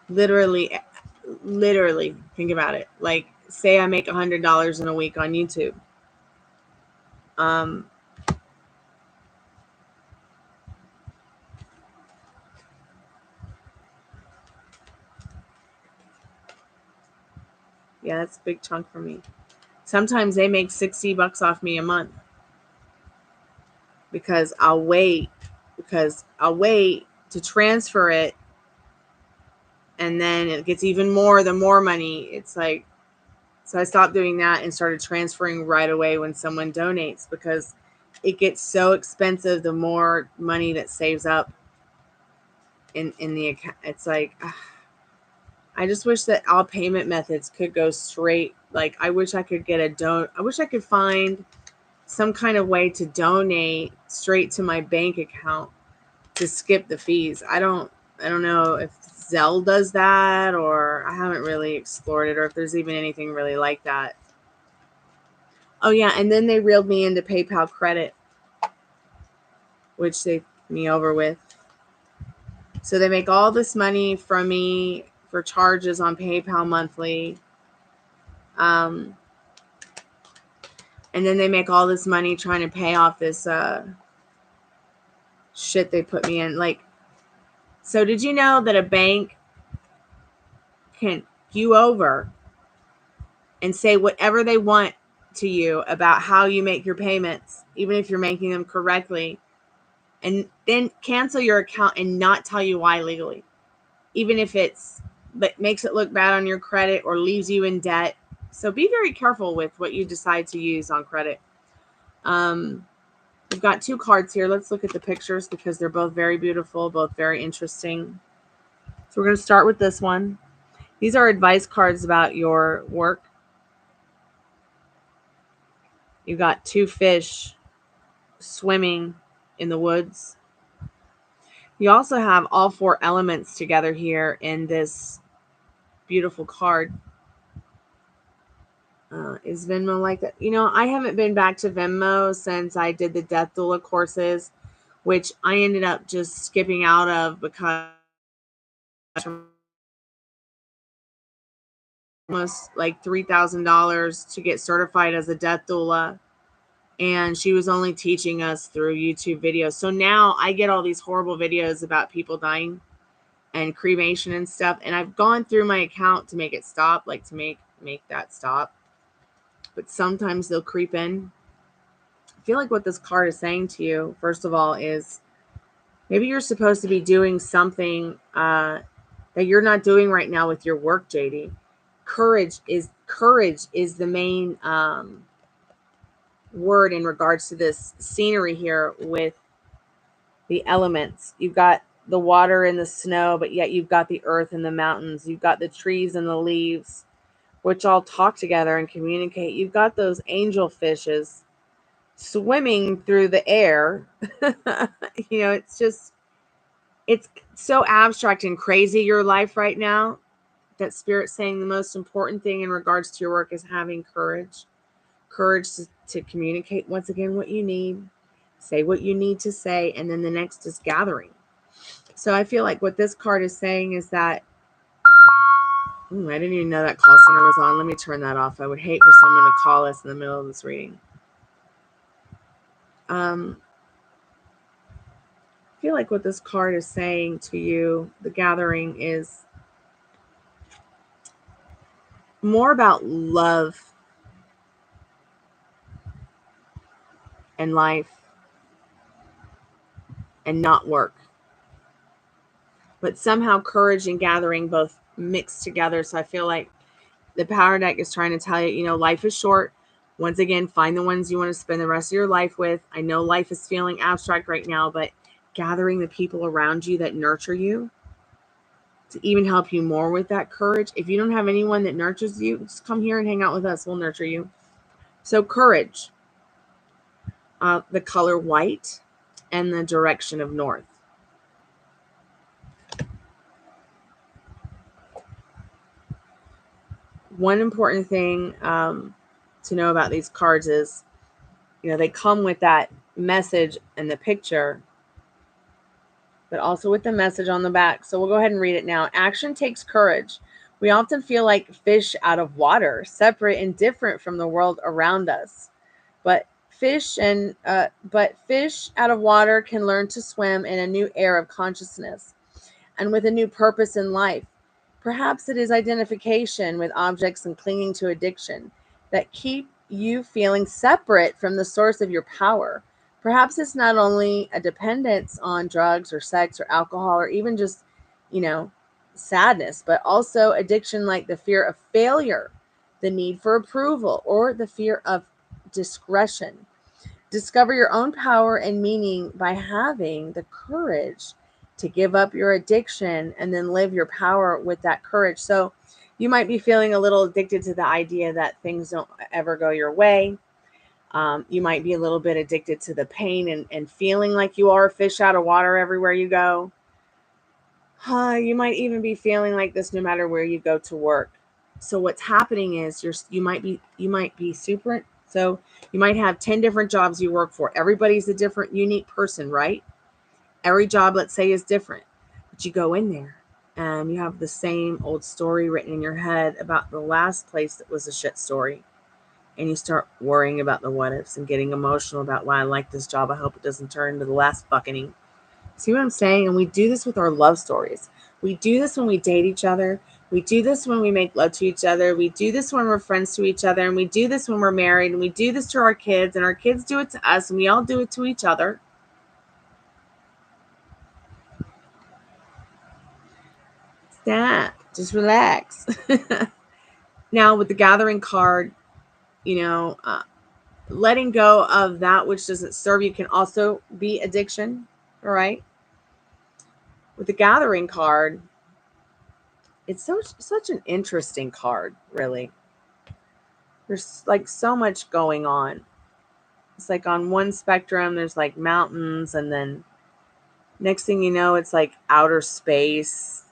Literally think about it. Like, say I make $100 in a week on YouTube. Yeah, that's a big chunk for me. Sometimes they make $60 off me a month because I'll wait to transfer it, and then it gets even more the more money. It's like, so I stopped doing that and started transferring right away when someone donates, because it gets so expensive the more money that saves up in the account. It's like, I just wish that all payment methods could go straight. Like, I wish I could I wish I could find some kind of way to donate straight to my bank account to skip the fees. I don't know if Zelle does that, or I haven't really explored it, or if there's even anything really like that. Oh yeah, and then they reeled me into PayPal credit, which they me over with. So they make all this money from me for charges on PayPal monthly. And then they make all this money trying to pay off this shit they put me in. Like, so did you know that a bank can you over and say whatever they want to you about how you make your payments, even if you're making them correctly, and then cancel your account and not tell you why legally, even if but makes it look bad on your credit or leaves you in debt. So be very careful with what you decide to use on credit. We've got two cards here. Let's look at the pictures because they're both very beautiful, both very interesting. So we're going to start with this one. These are advice cards about your work. You've got two fish swimming in the woods. You also have all four elements together here in this beautiful card. Is Venmo like that? You know, I haven't been back to Venmo since I did the Death Doula courses, which I ended up just skipping out of because almost like $3,000 to get certified as a death doula. And she was only teaching us through YouTube videos. So now I get all these horrible videos about people dying and cremation and stuff. And I've gone through my account to make it stop, like to make that stop. But sometimes they'll creep in. I feel like what this card is saying to you, first of all, is maybe you're supposed to be doing something that you're not doing right now with your work, JD. Courage is the main word in regards to this scenery here with the elements. You've got the water and the snow, but yet you've got the earth and the mountains. You've got the trees and the leaves, which all talk together and communicate. You've got those angel fishes swimming through the air. You know, it's just, It's so abstract and crazy, your life right now, that Spirit's saying the most important thing in regards to your work is having courage. Courage to communicate, once again, what you need, say what you need to say, and then the next is gathering. So I feel like what this card is saying is that, I didn't even know that call center was on. Let me turn that off. I would hate for someone to call us in the middle of this reading. I feel like what this card is saying to you, the gathering, is more about love and life and not work. But somehow courage and gathering both mixed together. So I feel like the power deck is trying to tell you, life is short. Once again, find the ones you want to spend the rest of your life with. I know life is feeling abstract right now, but gathering the people around you that nurture you to even help you more with that courage. If you don't have anyone that nurtures you, just come here and hang out with us. We'll nurture you. So courage, the color white, and the direction of north. One important thing to know about these cards is, they come with that message and the picture, but also with the message on the back. So we'll go ahead and read it now. Action takes courage. We often feel like fish out of water, separate and different from the world around us. But fish out of water can learn to swim in a new air of consciousness and with a new purpose in life. Perhaps it is identification with objects and clinging to addiction that keep you feeling separate from the source of your power. Perhaps it's not only a dependence on drugs or sex or alcohol or even just, sadness, but also addiction like the fear of failure, the need for approval, or the fear of discretion. Discover your own power and meaning by having the courage to give up your addiction and then live your power with that courage. So you might be feeling a little addicted to the idea that things don't ever go your way. You might be a little bit addicted to the pain and feeling like you are a fish out of water everywhere you go. You might even be feeling like this no matter where you go to work. So what's happening is you might be super. So you might have 10 different jobs you work for. Everybody's a different, unique person, right? Every job, let's say, is different. But you go in there and you have the same old story written in your head about the last place that was a shit story. And you start worrying about the what ifs and getting emotional about why I like this job. I hope it doesn't turn into the last bucketing. See what I'm saying? And we do this with our love stories. We do this when we date each other. We do this when we make love to each other. We do this when we're friends to each other. And we do this when we're married. And we do this to our kids. And our kids do it to us. And we all do it to each other. Stop. Just relax. Now, with the gathering card, letting go of that which doesn't serve you can also be addiction. All right. With the gathering card, it's such an interesting card, really. There's like so much going on. It's like on one spectrum, there's like mountains, and then next thing you know, it's like outer space.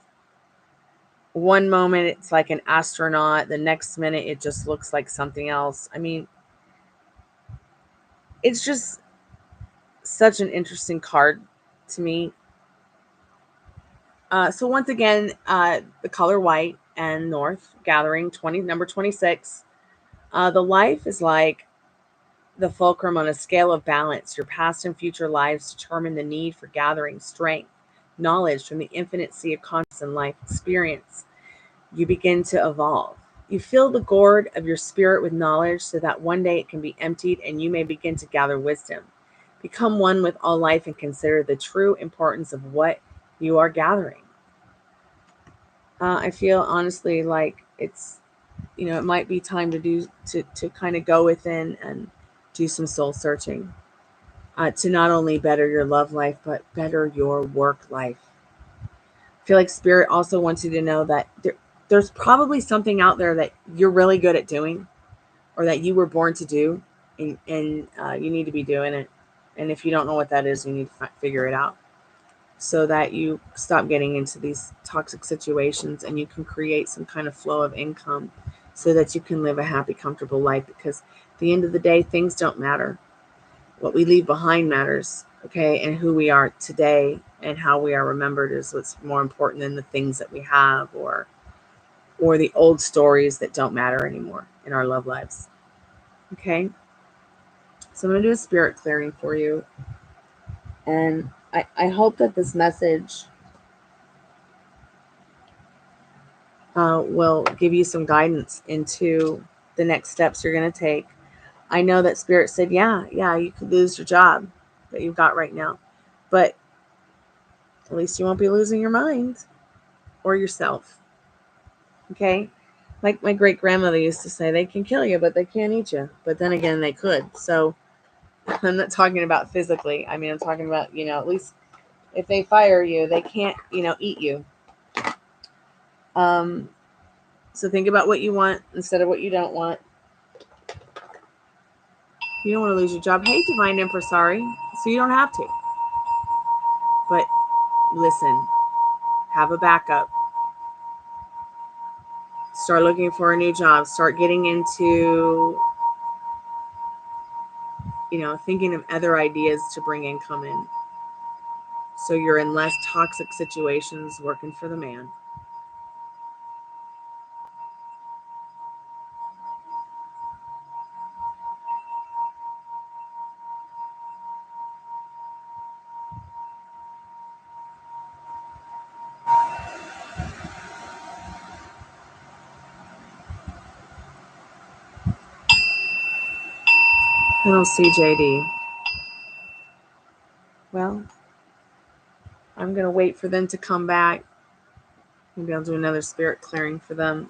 One moment, it's like an astronaut. The next minute, it just looks like something else. I mean, it's just such an interesting card to me. So once again, the color white and north, gathering, number 26. The life is like the fulcrum on a scale of balance. Your past and future lives determine the need for gathering strength, knowledge from the infinite sea of conscious and life experience. You begin to evolve. You fill the gourd of your spirit with knowledge so that one day it can be emptied and you may begin to gather wisdom. Become one with all life and consider the true importance of what you are gathering. I feel honestly like it's, it might be time to kind of go within and do some soul searching to not only better your love life, but better your work life. I feel like Spirit also wants you to know that there's probably something out there that you're really good at doing or that you were born to do, and you need to be doing it. And if you don't know what that is, you need to figure it out. so that you stop getting into these toxic situations and you can create some kind of flow of income so that you can live a happy, comfortable life. Because at the end of the day, things don't matter. What we leave behind matters, okay? And who we are today and how we are remembered is what's more important than the things that we have or the old stories that don't matter anymore in our love lives. Okay? So I'm going to do a spirit clearing for you. And I hope that this message will give you some guidance into the next steps you're going to take. I know that Spirit said, yeah, you could lose your job that you've got right now. But at least you won't be losing your mind or yourself. Okay? Like my great grandmother used to say, they can kill you, but they can't eat you. But then again, they could. So I'm not talking about physically. I mean, I'm talking about, at least if they fire you, they can't, eat you. So think about what you want instead of what you don't want. You don't want to lose your job. Hey, Divine Empress, sorry. So you don't have to. But listen, have a backup. Start looking for a new job. Start getting into, thinking of other ideas to bring income in. So you're in less toxic situations working for the man. I don't see JD. Well, I'm going to wait for them to come back. Maybe I'll do another spirit clearing for them.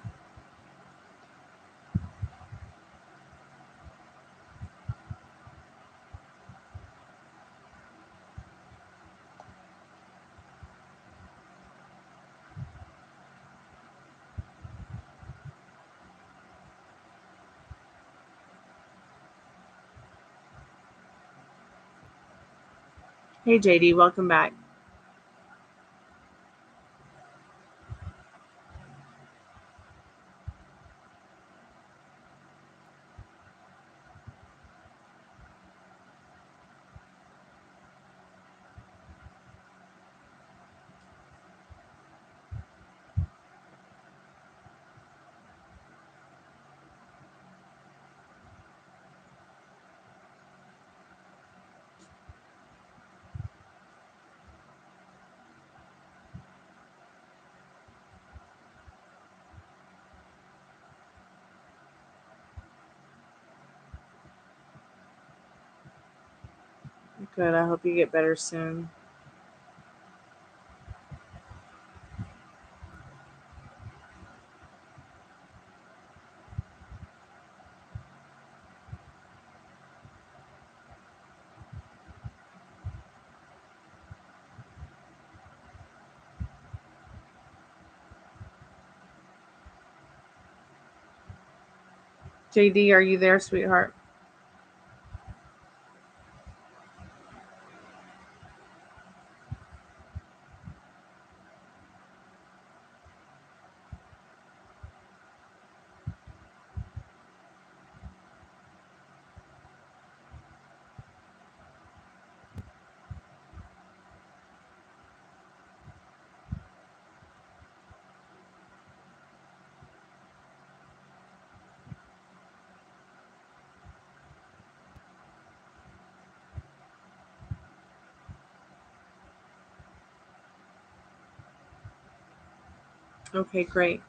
Hey, JD, welcome back. Good. I hope you get better soon. JD, are you there, sweetheart? Okay, great.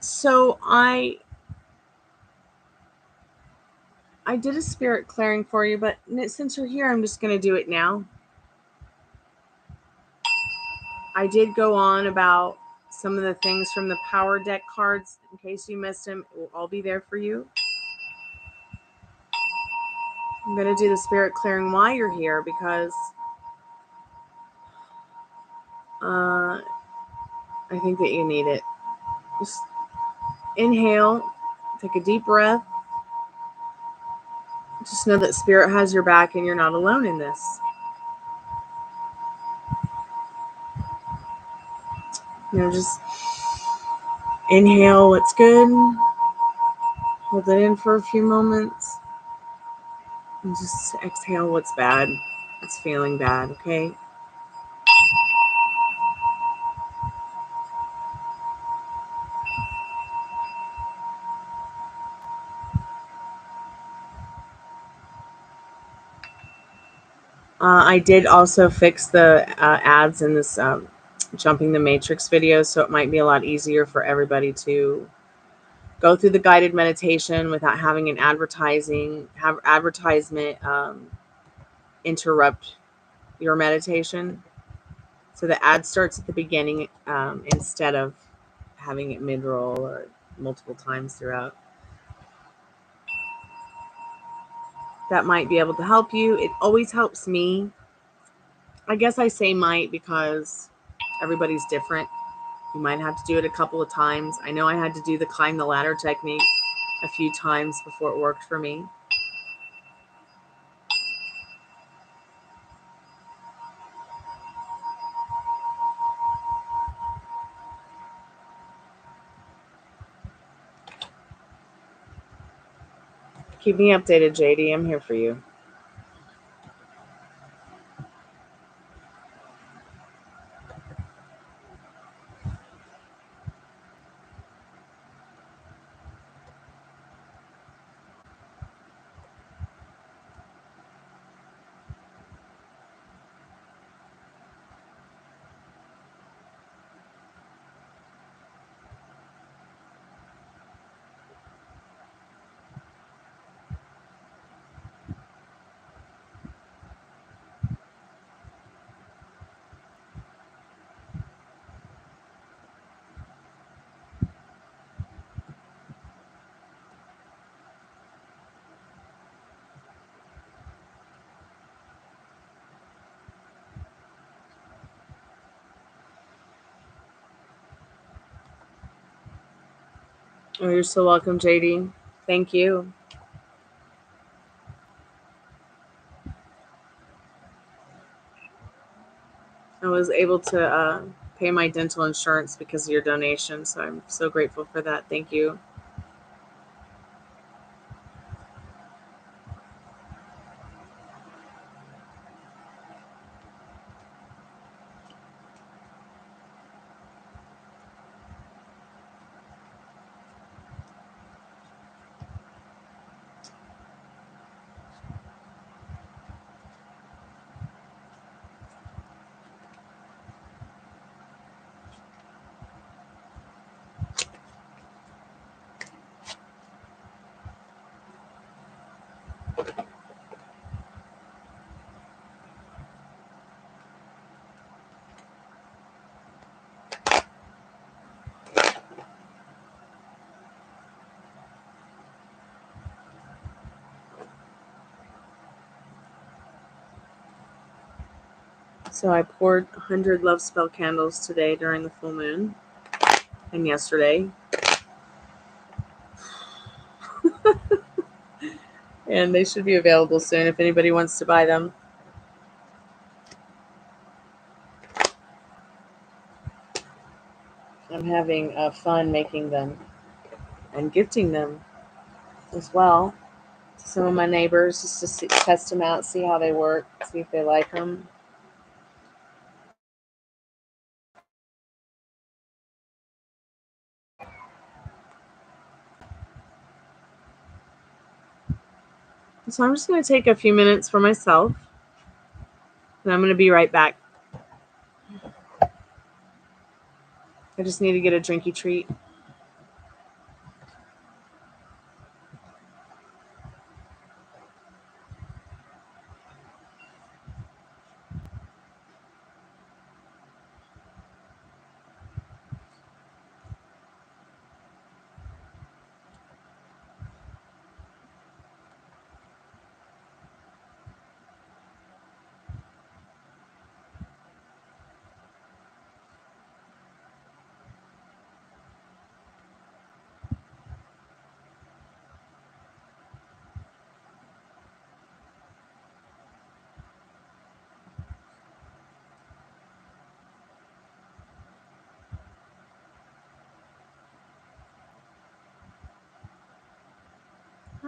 So I did a spirit clearing for you, but since you're here, I'm just going to do it now. I did go on about some of the things from the power deck cards. In case you missed them, it will all be there for you. I'm going to do the spirit clearing while you're here because I think that you need it. Just inhale, take a deep breath. Just know that Spirit has your back and you're not alone in this. Just inhale what's good, hold it in for a few moments, and just exhale what's bad. It's feeling bad, okay? I did also fix the ads in this Jumping the Matrix video, so it might be a lot easier for everybody to go through the guided meditation without having an advertisement interrupt your meditation. So the ad starts at the beginning instead of having it mid-roll or multiple times throughout. That might be able to help you. It always helps me. I guess I say might because everybody's different. You might have to do it a couple of times. I know I had to do the climb the ladder technique a few times before it worked for me. Keep me updated, JD. I'm here for you. Oh, you're so welcome, JD. Thank you. I was able to pay my dental insurance because of your donation, so I'm so grateful for that. Thank you. So I poured 100 love spell candles today during the full moon and yesterday. And they should be available soon if anybody wants to buy them. I'm having fun making them and gifting them as well to some of my neighbors just to test them out, see how they work, see if they like them. So I'm just going to take a few minutes for myself, and I'm going to be right back. I just need to get a drinky treat.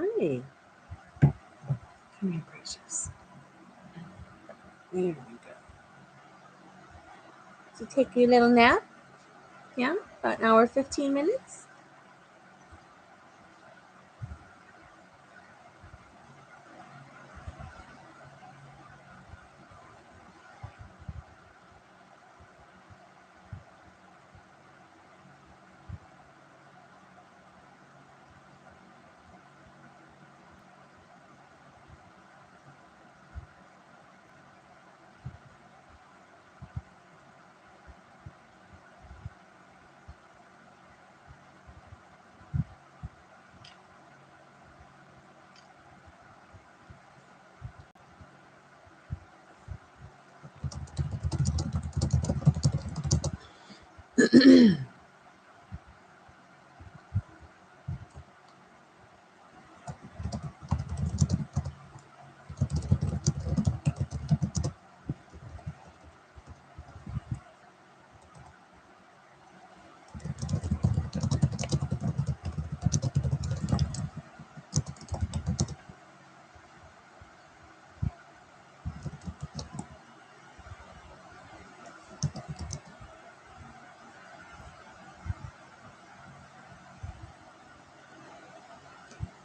Hi. Come here, precious. There we go. Did you take your little nap? Yeah, about an hour, 15 minutes.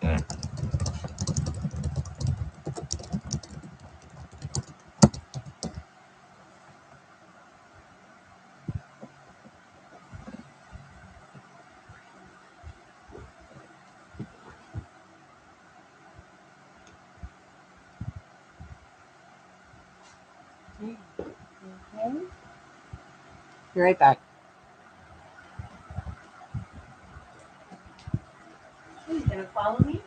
Okay. Be right back. Are you going to follow me?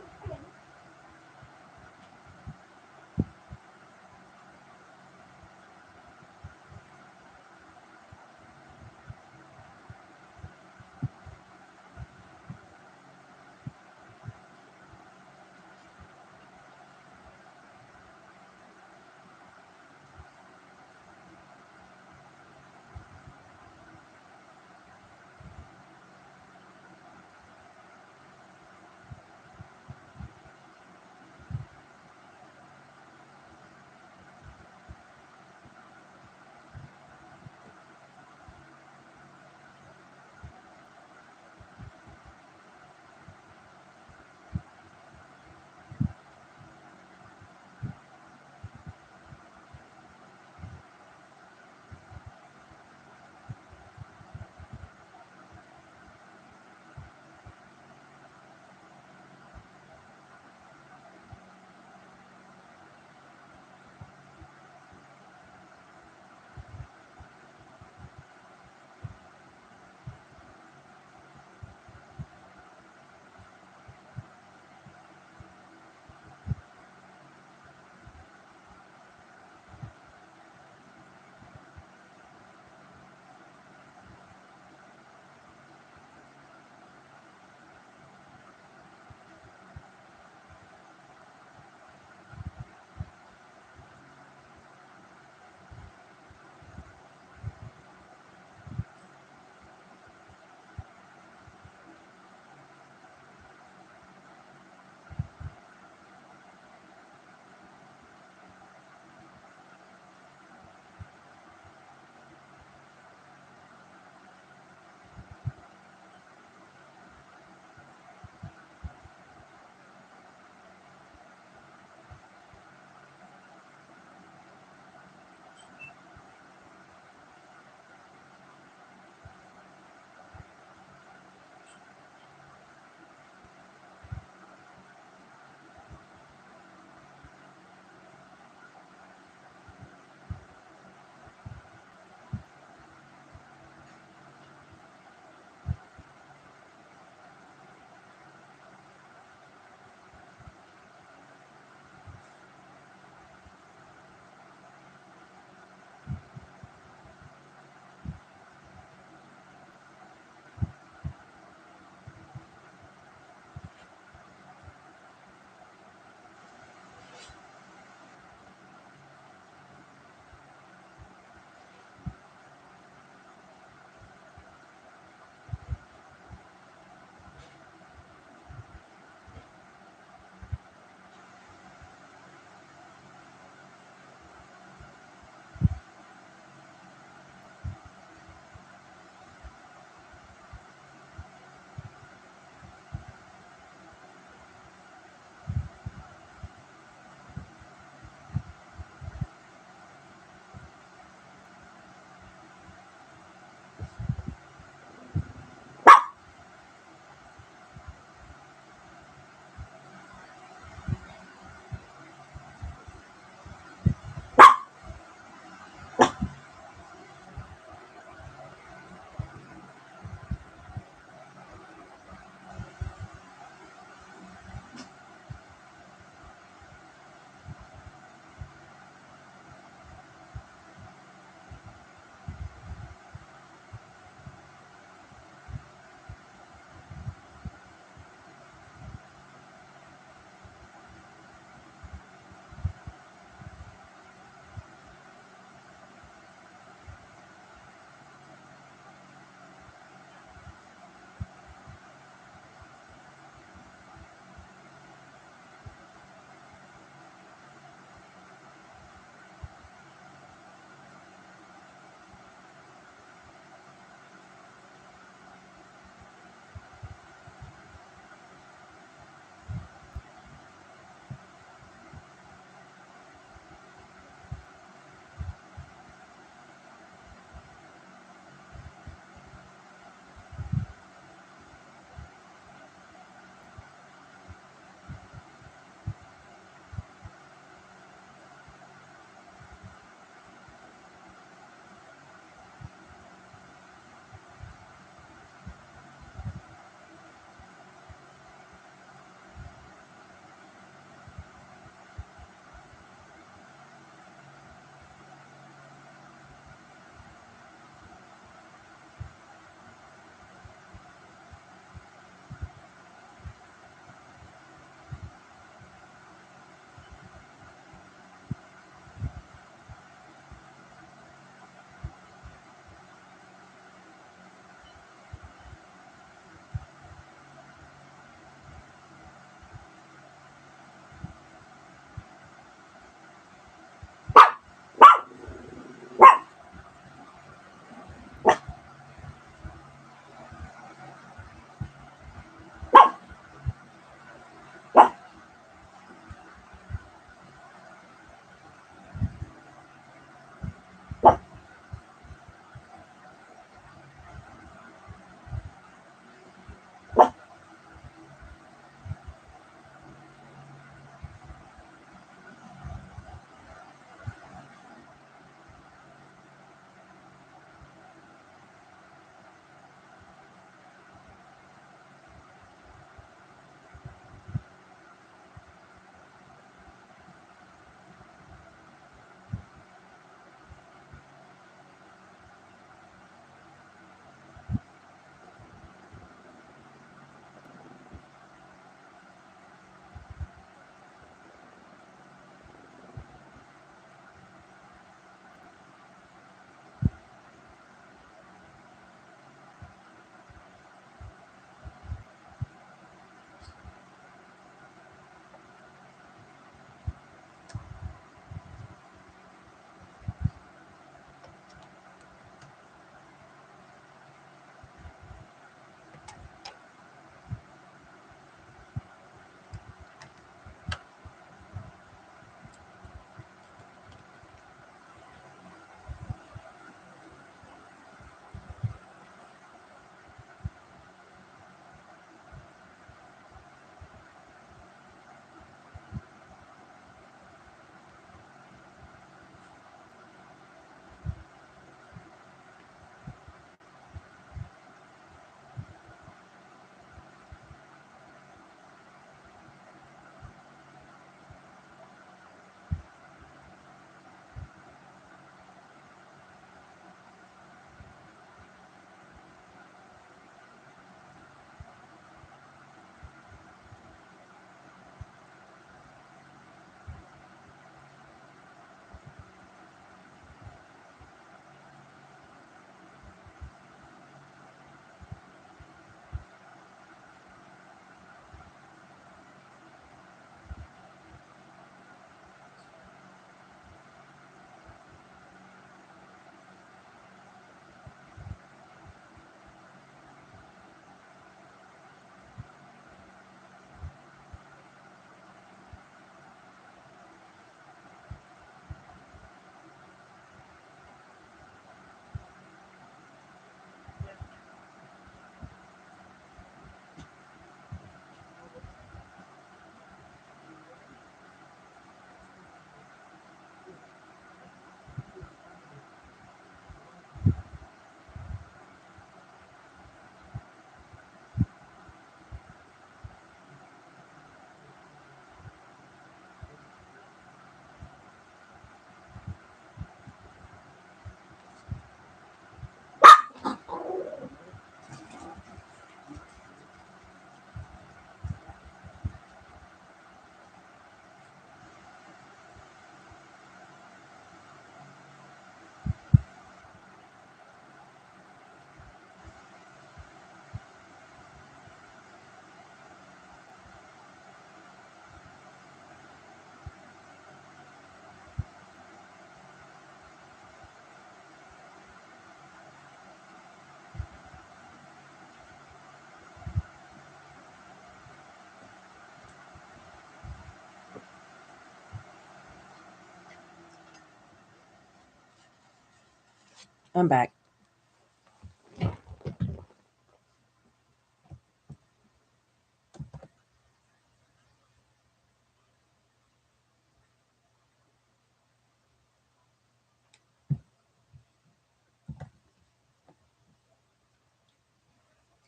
I'm back.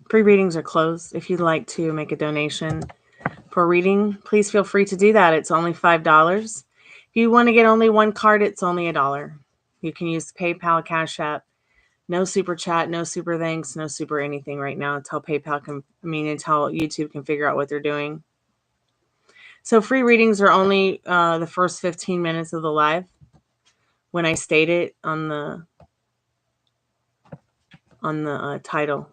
Pre-readings are closed. If you'd like to make a donation for a reading, please feel free to do that. It's only $5. If you want to get only one card, it's only $1. You can use PayPal, Cash App. No super chat, no super thanks, no super anything right now until until YouTube can figure out what they're doing. So free readings are only the first 15 minutes of the live when I state it on the title.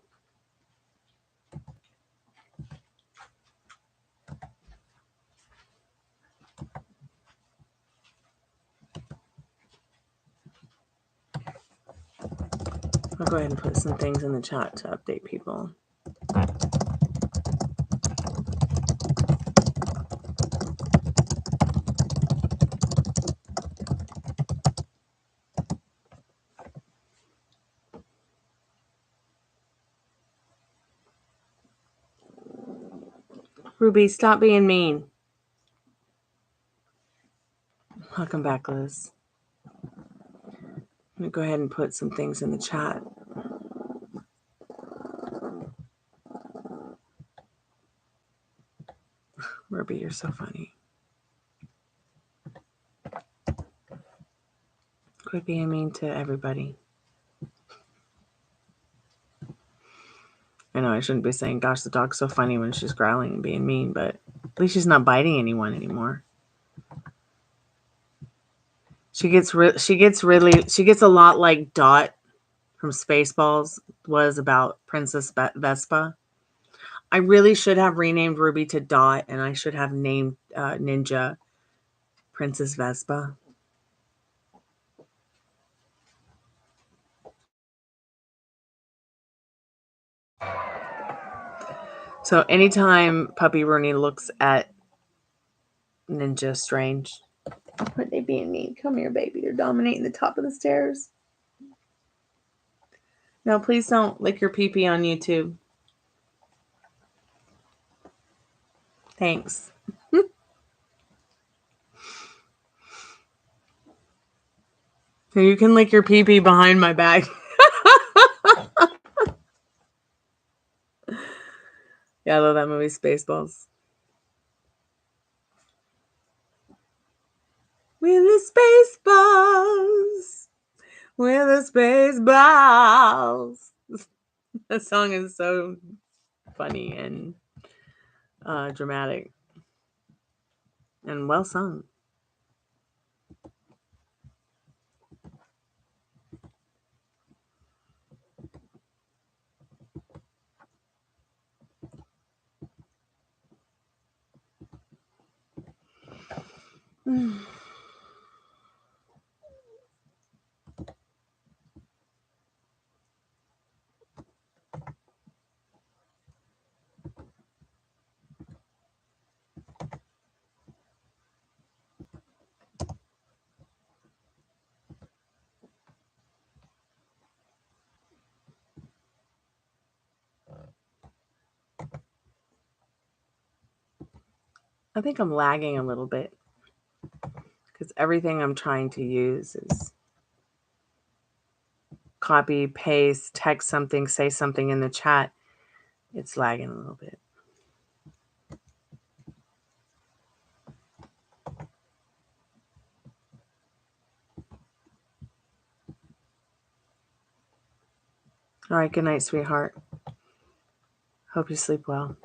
I'll go ahead and put some things in the chat to update people. Ruby, stop being mean. Welcome back, Liz. I'm going to go ahead and put some things in the chat. Ruby, you're so funny. Quit being mean to everybody. I know I shouldn't be saying, gosh, the dog's so funny when she's growling and being mean, but at least she's not biting anyone anymore. She gets a lot like Dot from Spaceballs was about Princess Vespa. I really should have renamed Ruby to Dot, and I should have named Ninja Princess Vespa. So anytime Puppy Rooney looks at Ninja Strange, what they being mean? Come here, baby. They're dominating the top of the stairs. No, please don't lick your pee-pee on YouTube. Thanks. You can lick your pee-pee behind my back. Yeah, I love that movie, Spaceballs. We're the Spaceballs. We're the Spaceballs. That song is so funny and dramatic and well sung. I think I'm lagging a little bit because everything I'm trying to use is copy, paste, text something, say something in the chat. It's lagging a little bit. All right, good night, sweetheart. Hope you sleep well.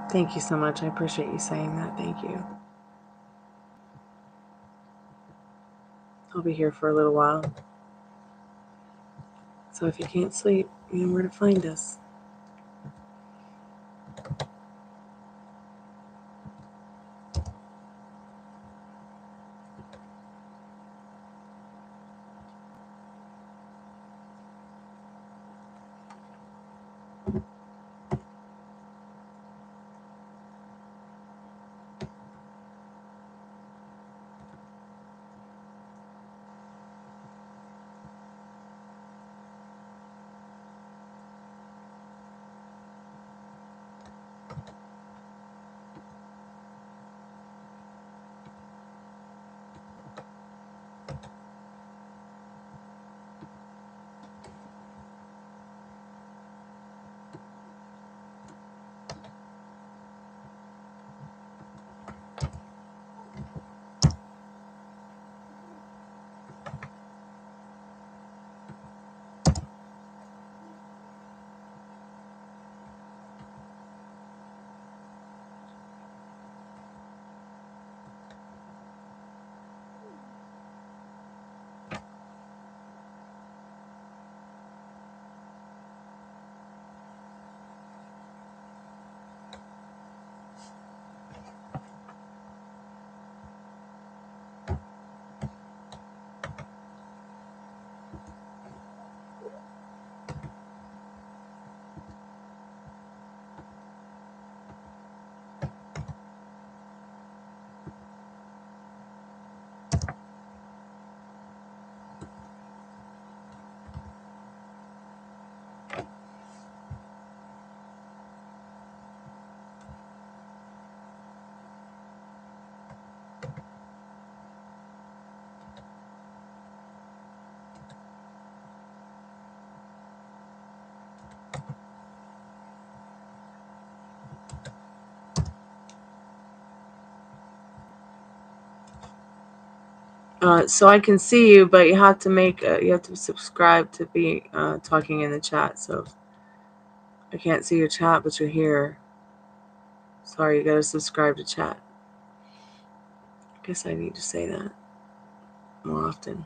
Thank you so much. I appreciate you saying that. Thank you. I'll be here for a little while. So if you can't sleep, you know where to find us. So I can see you, but you have to you have to subscribe to be talking in the chat. So I can't see your chat, but you're here. Sorry, you gotta subscribe to chat. I guess I need to say that more often.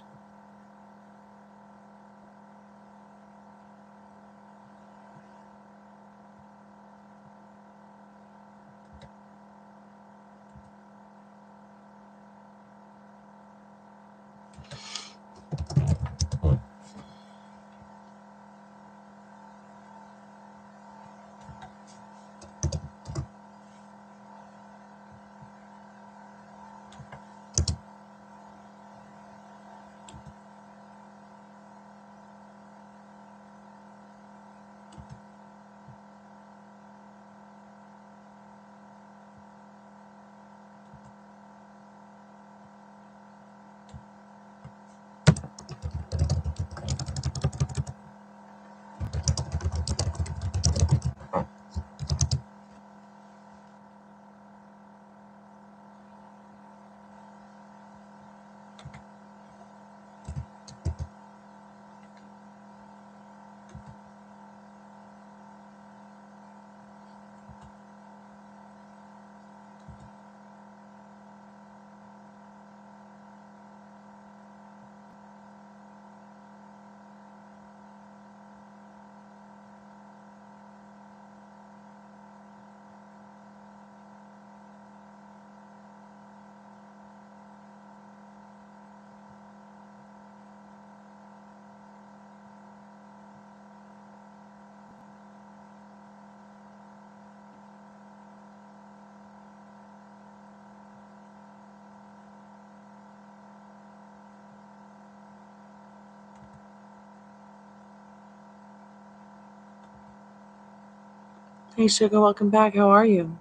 Hey, Sugar, welcome back. How are you?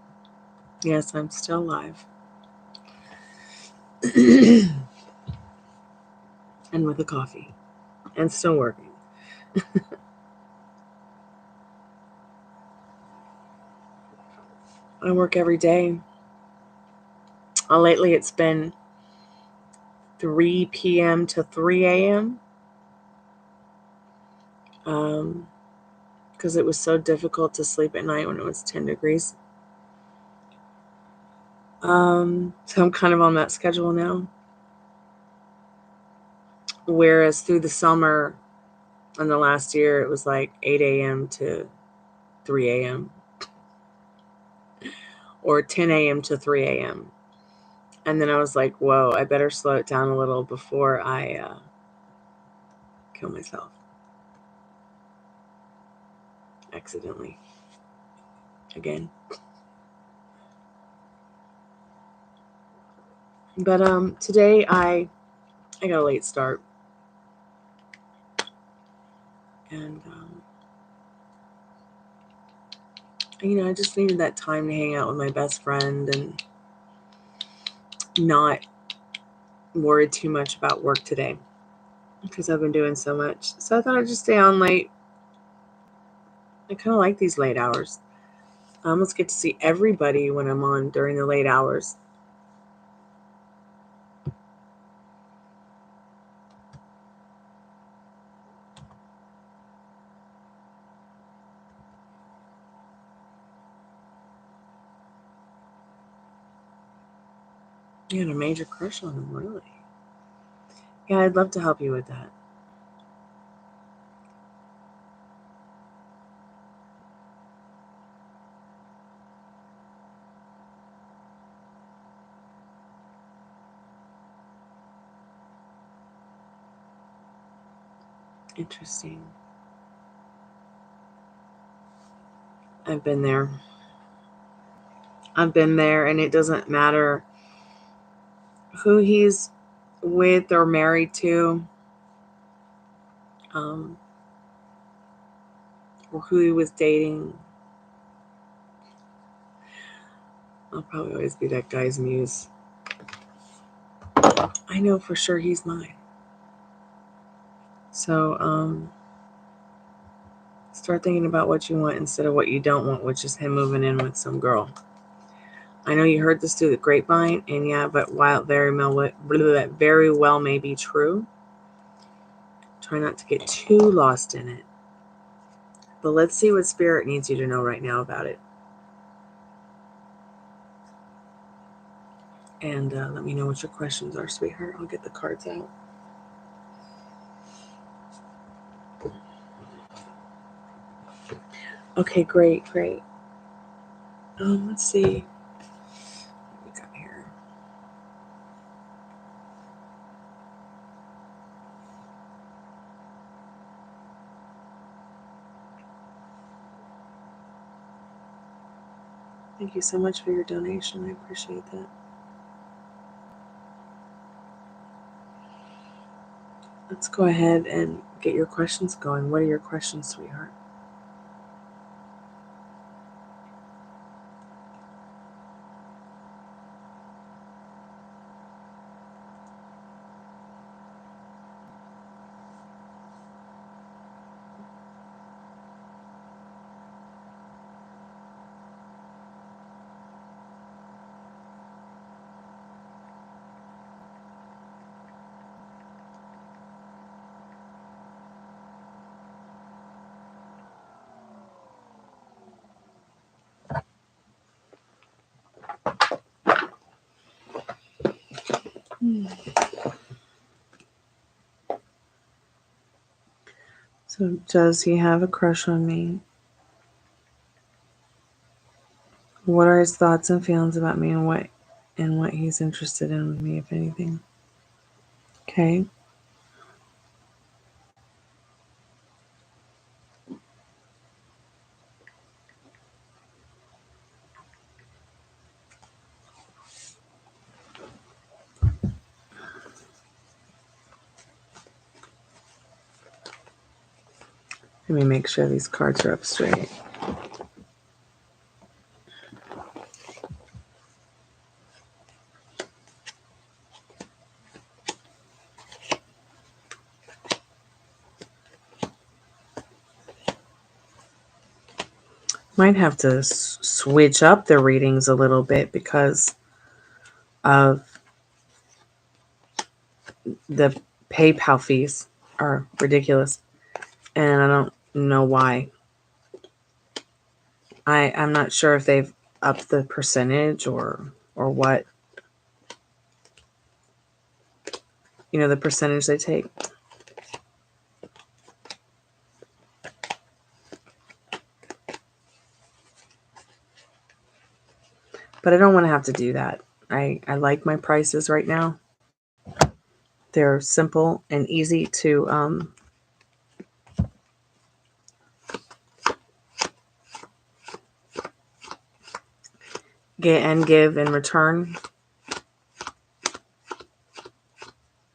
Yes, I'm still live. And with a coffee. And still working. I work every day. Lately, it's been 3 p.m. to 3 a.m. Because it was so difficult to sleep at night when it was 10 degrees. So I'm kind of on that schedule now. Whereas through the summer and the last year, it was like 8 a.m. to 3 a.m. or 10 a.m. to 3 a.m. And then I was like, whoa, I better slow it down a little before I kill myself accidentally again. But today I got a late start. And I just needed that time to hang out with my best friend and not worry too much about work today because I've been doing so much. So I thought I'd just stay on late. I kind of like these late hours. I almost get to see everybody when I'm on during the late hours. You had a major crush on him, really? Yeah, I'd love to help you with that. Interesting. I've been there. And it doesn't matter who he's with or married to, or who he was dating. I'll probably always be that guy's muse. I know for sure he's mine. So, start thinking about what you want instead of what you don't want, which is him moving in with some girl. I know you heard this through the grapevine, and yeah, but while it very well may be true, try not to get too lost in it. But let's see what Spirit needs you to know right now about it. And let me know what your questions are, sweetheart. I'll get the cards out. Okay, great. Let's see what we got here. Thank you so much for your donation. I appreciate that. Let's go ahead and get your questions going. What are your questions, sweetheart? So, does he have a crush on me? What are his thoughts and feelings about me, and what he's interested in with me, if anything? Okay. Let me make sure these cards are up straight. Might have to switch up the readings a little bit because of the PayPal fees are ridiculous, and I don't know why. I'm not sure if they've upped the percentage or what. You know, the percentage they take. But I don't want to have to do that. I like my prices right now. They're simple and easy to get and give in return.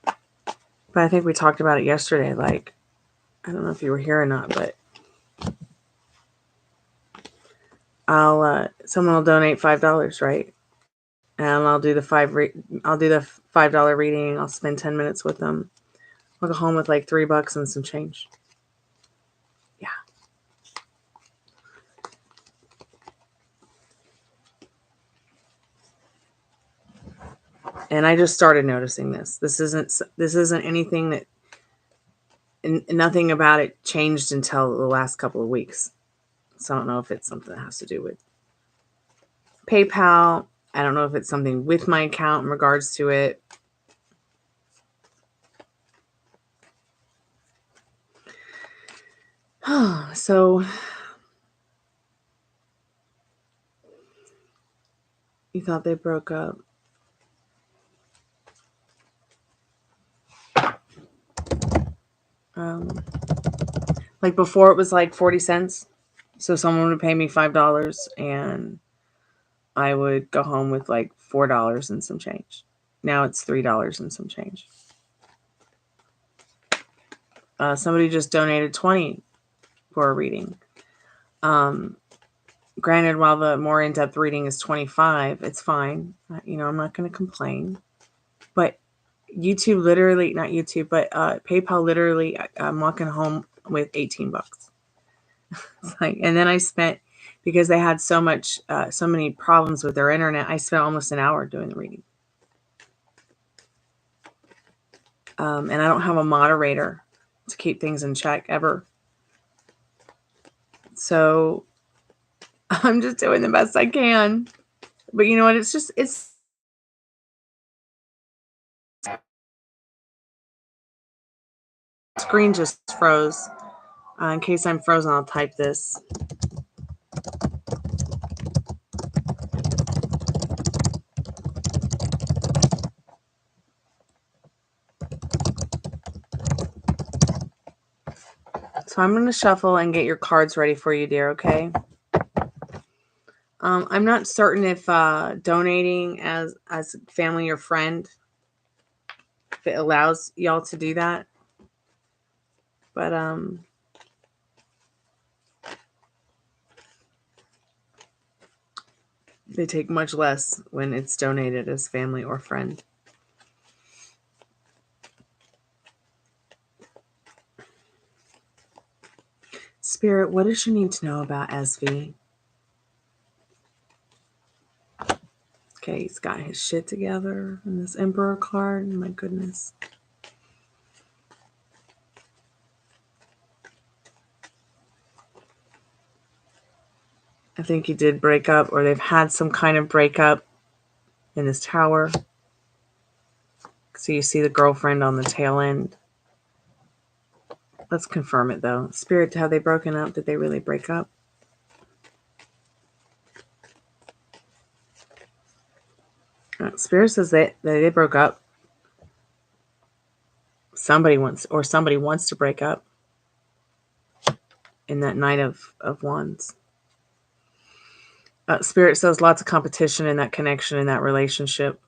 But I think we talked about it yesterday. Like, I don't know if you were here or not, but someone will donate $5, right? And I'll do the $5 reading. I'll spend 10 minutes with them. I'll go home with like $3 and some change. Yeah. And I just started noticing this. This isn't anything that, nothing about it changed until the last couple of weeks. So I don't know if it's something that has to do with PayPal. I don't know if it's something with my account in regards to it. So you thought they broke up. Like before it was like 40 cents. So someone would pay me $5 and I would go home with like $4 and some change. Now it's $3 and some change. Somebody just donated $20 for a reading. Granted, while the more in-depth reading is $25, it's fine. You know, I'm not going to complain. But YouTube literally, not YouTube, but PayPal literally, I'm walking home with $18. It's like, and then I spent because they had so many problems with their internet. I spent almost an hour doing the reading. And I don't have a moderator to keep things in check ever. So I'm just doing the best I can. But you know what? It's screen just froze. In case I'm frozen, I'll type this. So I'm going to shuffle and get your cards ready for you, dear, okay? I'm not certain if donating as family or friend, if it allows y'all to do that. But they take much less when it's donated as family or friend. Spirit, what does she need to know about SV? Okay, he's got his shit together in this Emperor card. My goodness. I think he did break up, or they've had some kind of breakup in this tower. So you see the girlfriend on the tail end. Let's confirm it, though. Spirit, have they broken up? Did they really break up? Spirit says they broke up. Somebody wants to break up in that Knight of Wands. Spirit says lots of competition in that connection, in that relationship.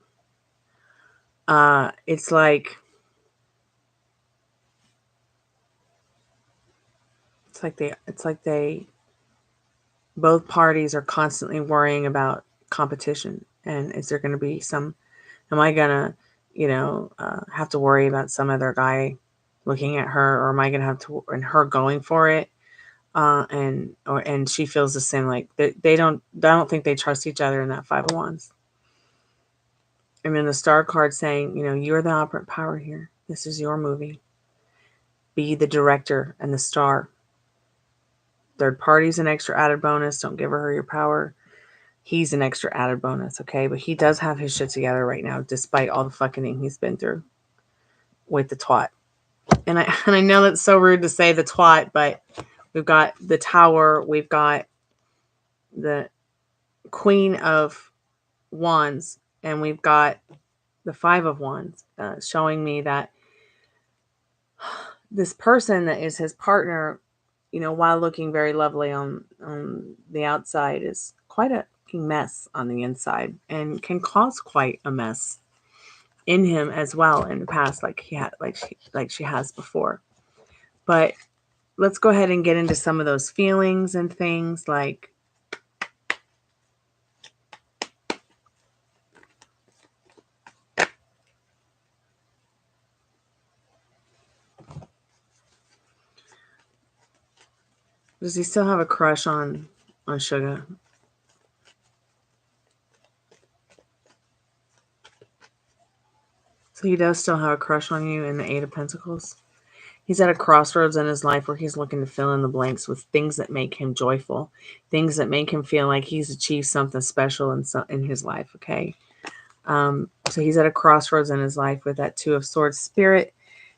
It's like they both parties are constantly worrying about competition. And is there going to be am I going to, have to worry about some other guy looking at her, or am I going to have to, and her going for it? And she feels the same, like I don't think they trust each other in that Five of Wands. And then the Star card saying, you're the operant power here. This is your movie. Be the director and the star. Third party's an extra added bonus. Don't give her your power. He's an extra added bonus, okay? But he does have his shit together right now, despite all the fucking he's been through with the twat. And I know that's so rude to say the twat, but we've got the Tower, we've got the Queen of Wands, and we've got the Five of Wands, showing me that this person that is his partner, while looking very lovely on the outside, is quite a mess on the inside, and can cause quite a mess in him as well in the past, like she has before. But let's go ahead and get into some of those feelings and things. Like, does he still have a crush on Sugar? So he does still have a crush on you in the Eight of Pentacles. He's at a crossroads in his life where he's looking to fill in the blanks with things that make him joyful, things that make him feel like he's achieved something special in his life, okay? So he's at a crossroads in his life with that Two of Swords. Spirit,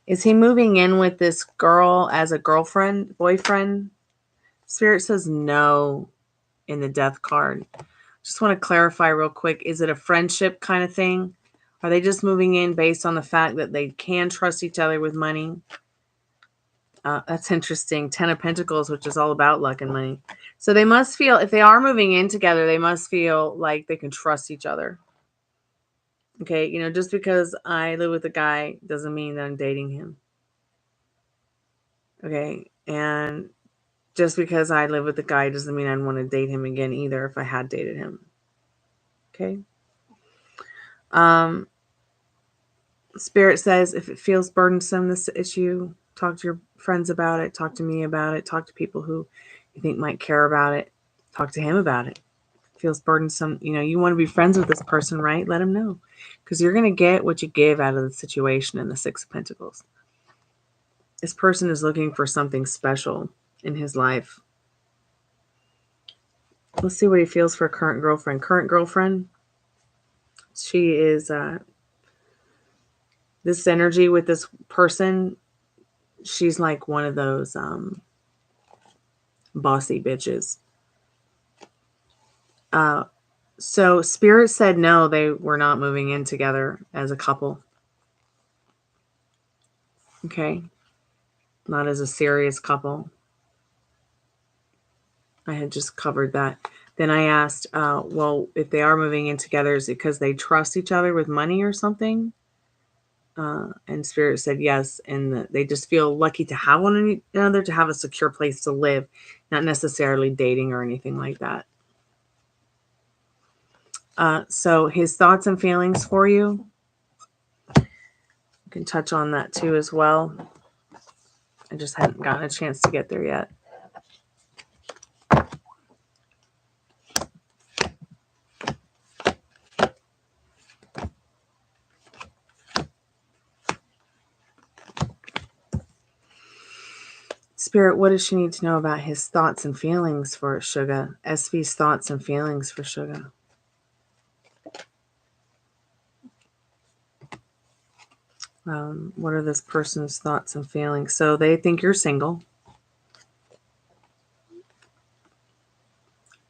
is he moving in with this girl as a girlfriend, boyfriend? Spirit says no in the Death card. Just want to clarify real quick. Is it a friendship kind of thing? Are they just moving in based on the fact that they can trust each other with money? That's interesting. 10 of Pentacles, which is all about luck and money. So they must feel, if they are moving in together, they must feel like they can trust each other. Okay, just because I live with a guy doesn't mean that I'm dating him. Okay, and just because I live with a guy doesn't mean I'd want to date him again either if I had dated him. Okay. Spirit says if it feels burdensome, this issue, talk to your friends about it, talk to me about it, talk to people who you think might care about it. Talk to him about it. Feels burdensome. You know, you want to be friends with this person, right? Let him know. Because you're going to get what you give out of the situation in the Six of Pentacles. This person is looking for something special in his life. Let's see what he feels for a current girlfriend. Current girlfriend, she is, this energy with this person, she's like one of those bossy bitches. So Spirit said no, they were not moving in together as a couple. Okay. Not as a serious couple. I had just covered that. Then I asked, well, if they are moving in together, is it because they trust each other with money or something? And Spirit said yes. And they just feel lucky to have one another, to have a secure place to live, not necessarily dating or anything like that. So his thoughts and feelings for you, you can touch on that too as well. I just hadn't gotten a chance to get there yet. Spirit, what does she need to know about his thoughts and feelings for Sugar? SV's thoughts and feelings for Sugar. What are this person's thoughts and feelings? So they think you're single.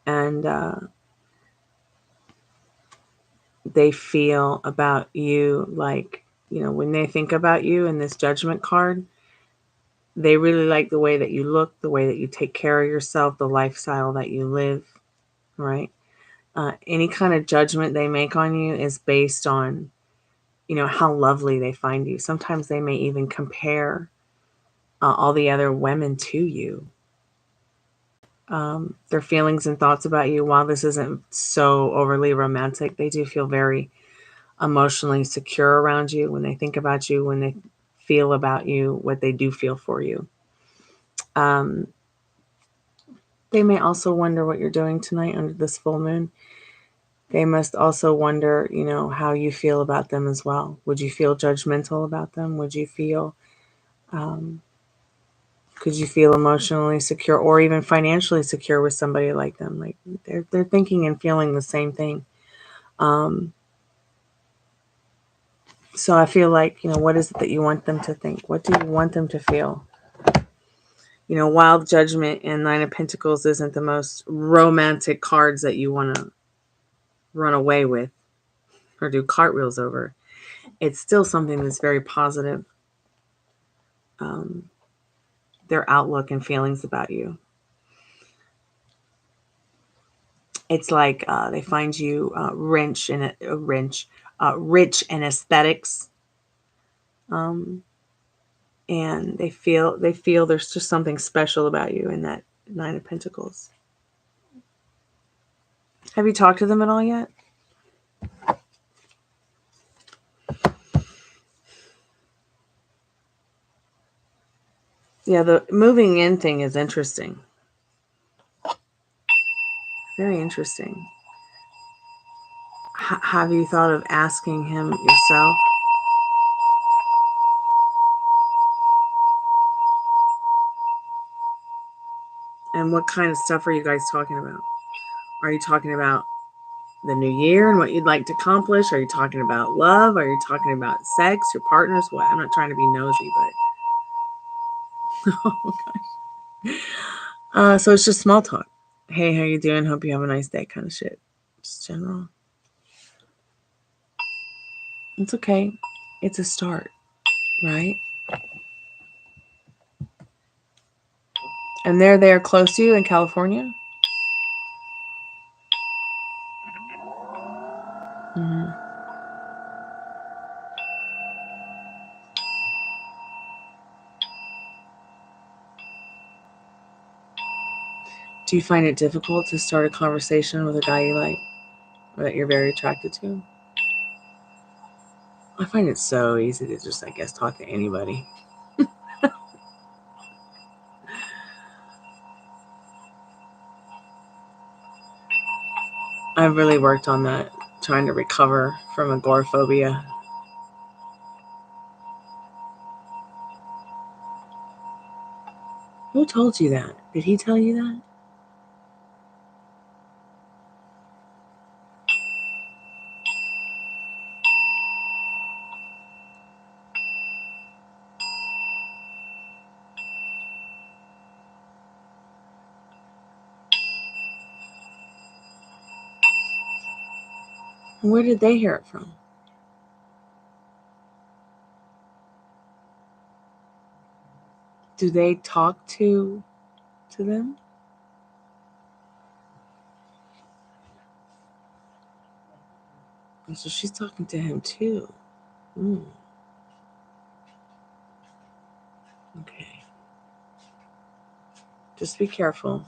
And they feel about you like, you know, when they think about you in this Judgment card, they really like the way that you look, the way that you take care of yourself, the lifestyle that you live, right? Any kind of judgment they make on you is based on, you know, how lovely they find you. Sometimes they may even compare all the other women to you. Their feelings and thoughts about you, while this isn't so overly romantic, they do feel very emotionally secure around you when they think about you, when they feel about you, what they do feel for you. They may also wonder what you're doing tonight under this full moon. They must also wonder, you know, how you feel about them as well. Would you feel judgmental about them? Would you feel, could you feel emotionally secure or even financially secure with somebody like them? Like they're thinking and feeling the same thing. So I feel like, you know, what is it that you want them to think? What do you want them to feel? You know, Wild Judgment and Nine of Pentacles isn't the most romantic cards that you want to run away with or do cartwheels over. It's still something that's very positive. Their outlook and feelings about you. It's like they find you rich in aesthetics, and they feel there's just something special about you in that Nine of Pentacles. Have you talked to them at all yet? Yeah, the moving in thing is interesting. Very interesting. Have you thought of asking him yourself? And what kind of stuff are you guys talking about? Are you talking about the new year and what you'd like to accomplish? Are you talking about love? Are you talking about sex, your partners? What? I'm not trying to be nosy, but oh gosh. So it's just small talk. Hey, how you doing? Hope you have a nice day, kind of shit. Just general. It's okay. It's a start, right? And they're there close to you in California? Mm-hmm. Do you find it difficult to start a conversation with a guy you like or that you're very attracted to? I find it so easy to just, I guess, talk to anybody. I've really worked on that, trying to recover from agoraphobia. Who told you that? Did he tell you that? Where did they hear it from? Do they talk to them? And so she's talking to him too. Okay. Just be careful.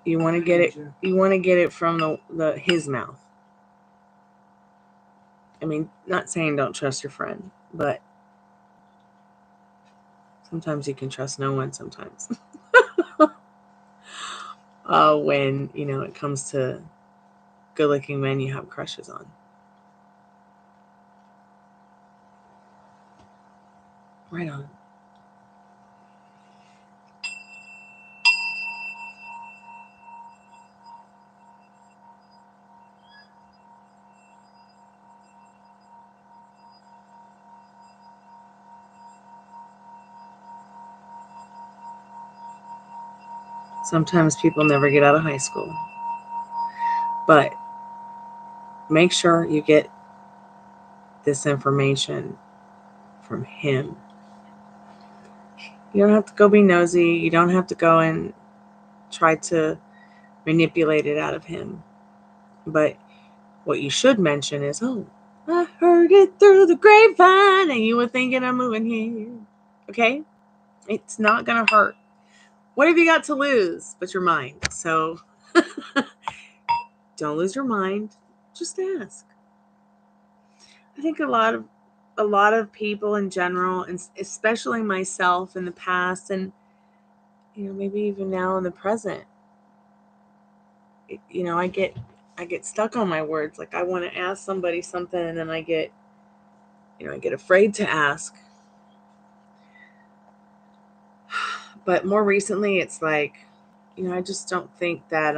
You want to get it. You want to get it from his mouth. I mean, not saying don't trust your friend, but sometimes you can trust no one. Sometimes, when it comes to good-looking men you have crushes on. Right on. Sometimes people never get out of high school. But make sure you get this information from him. You don't have to go be nosy. You don't have to go and try to manipulate it out of him. But what you should mention is, oh, I heard it through the grapevine and you were thinking of moving here. Okay? It's not going to hurt. What have you got to lose but your mind? So don't lose your mind. Just ask. I think a lot of people in general, and especially myself in the past, and maybe even now in the present, I get stuck on my words. Like I want to ask somebody something, and then I get afraid to ask. But more recently, it's like, I just don't think that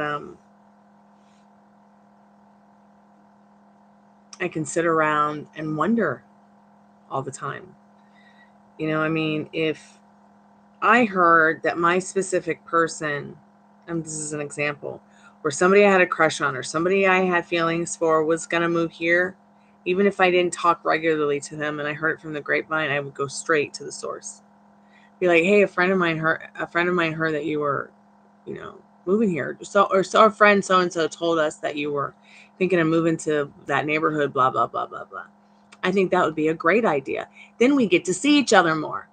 I can sit around and wonder all the time. I mean, if I heard that my specific person, and this is an example, where somebody I had a crush on or somebody I had feelings for was going to move here, even if I didn't talk regularly to them and I heard it from the grapevine, I would go straight to the source. Be like, hey, a friend of mine heard that you were, moving here. So our friend so-and-so told us that you were thinking of moving to that neighborhood, blah, blah, blah, blah, blah. I think that would be a great idea. Then we get to see each other more.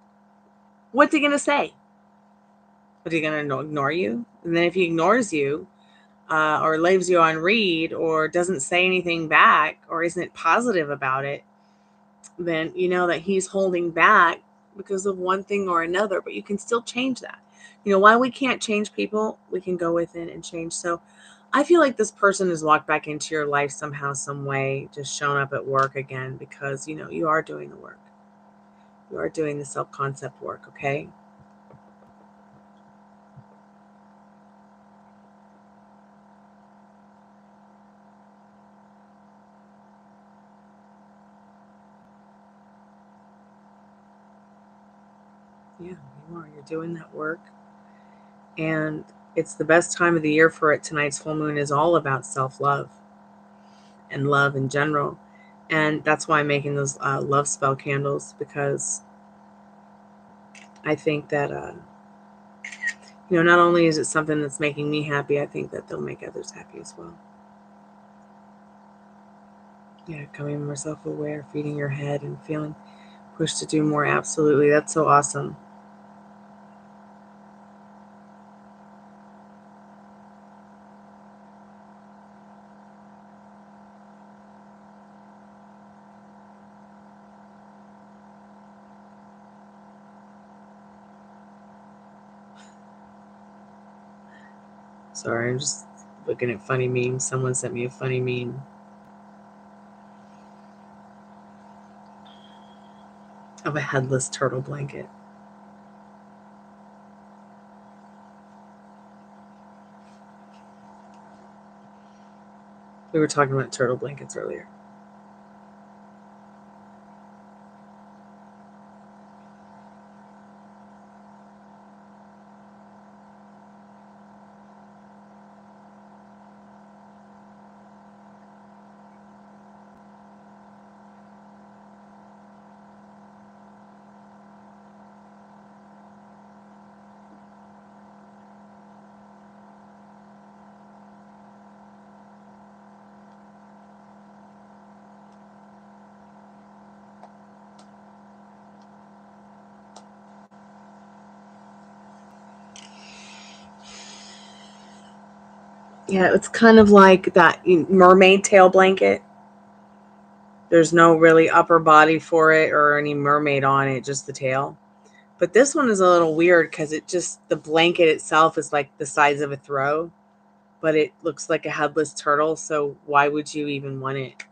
What's he going to say? Is he going to ignore you? And then if he ignores you, or leaves you on read, or doesn't say anything back, or isn't positive about it, then you know that he's holding back because of one thing or another. But you can still change that. Why we can't change people, we can go within and change. So I feel like this person has walked back into your life somehow, some way, just shown up at work again, because you are doing the work. You are doing the self-concept work, okay? Yeah, you are. You're doing that work. And it's the best time of the year for it. Tonight's full moon is all about self-love and love in general. And that's why I'm making those love spell candles, because I think that, not only is it something that's making me happy, I think that they'll make others happy as well. Yeah, becoming more self-aware, feeding your head and feeling pushed to do more. Absolutely. That's so awesome. Sorry, I'm just looking at funny memes. Someone sent me a funny meme. Of a headless turtle blanket. We were talking about turtle blankets earlier. Yeah, it's kind of like that mermaid tail blanket. There's no really upper body for it or any mermaid on it, just the tail. But this one is a little weird because the blanket itself is like the size of a throw, but it looks like a headless turtle. So why would you even want it?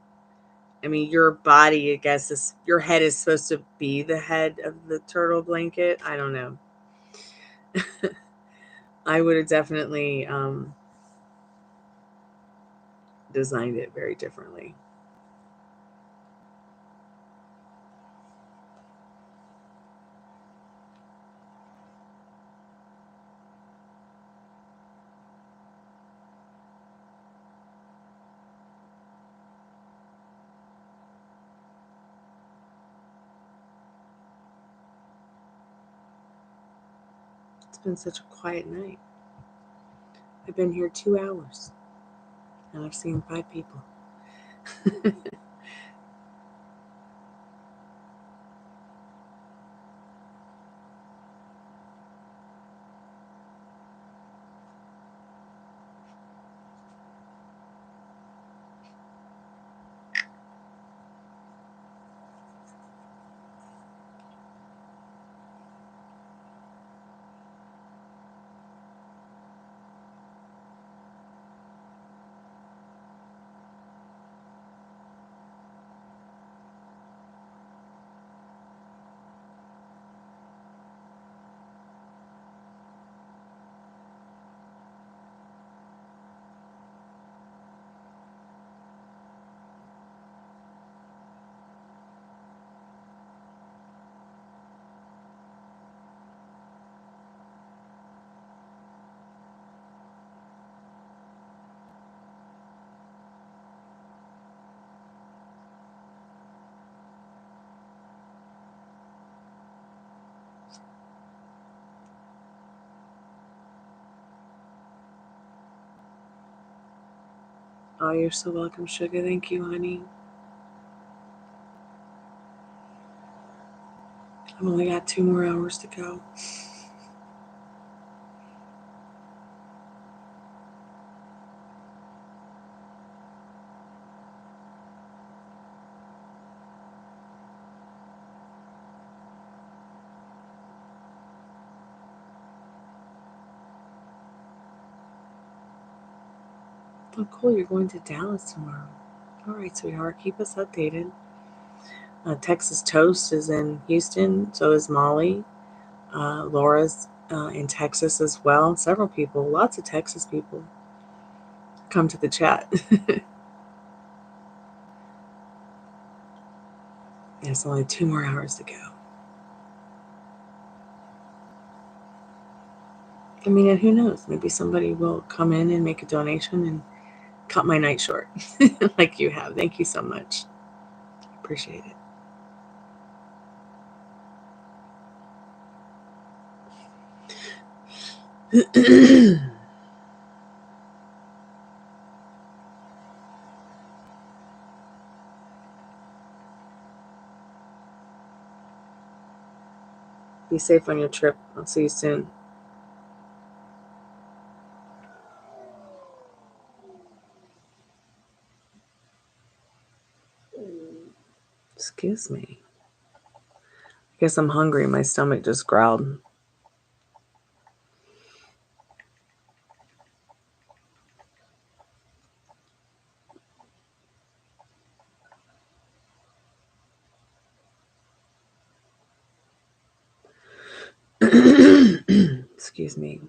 I mean, your body, I guess, your head is supposed to be the head of the turtle blanket. I don't know. I would have definitely designed it very differently. It's been such a quiet night. I've been here 2 hours and I've seen 5 people. Oh, you're so welcome, sugar. Thank you, honey. I've only got 2 more hours to go. Oh, cool. You're going to Dallas tomorrow. All right, sweetheart. Keep us updated. Texas Toast is in Houston. So is Molly. Laura's in Texas as well. Several people. Lots of Texas people come to the chat. Yes, only 2 more hours to go. I mean, and who knows? Maybe somebody will come in and make a donation and cut my night short like you have. Thank you so much. Appreciate it. Be safe on your trip. I'll see you soon. Excuse me. I guess I'm hungry. My stomach just growled. Excuse me.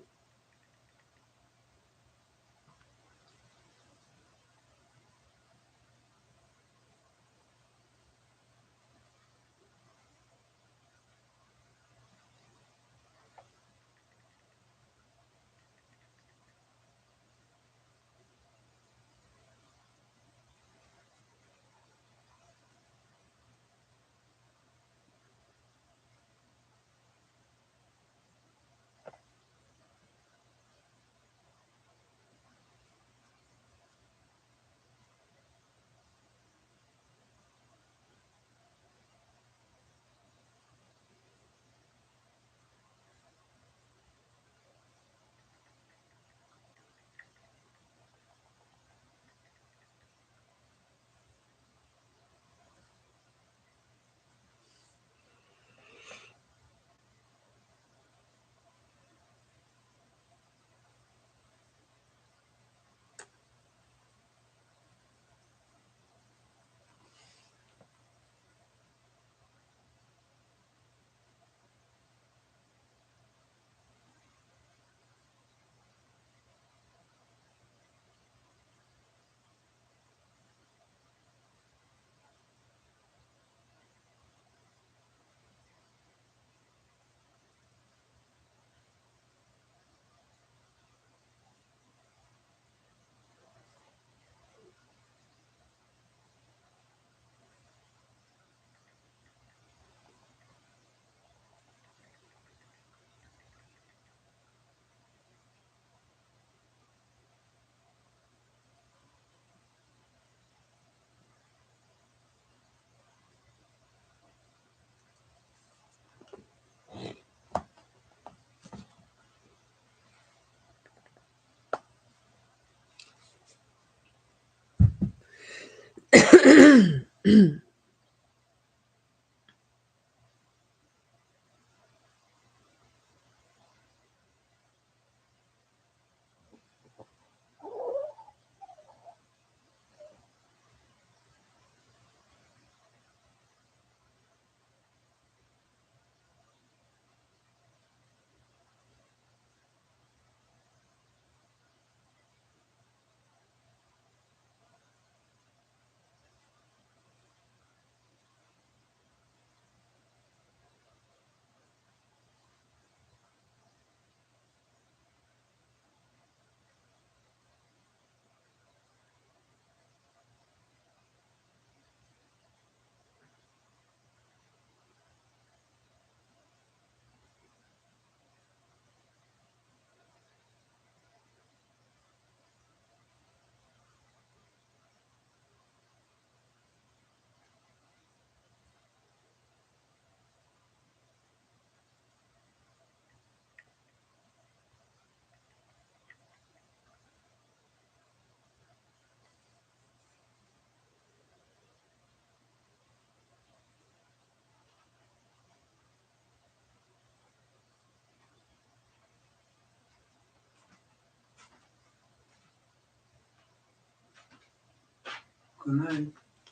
Good night.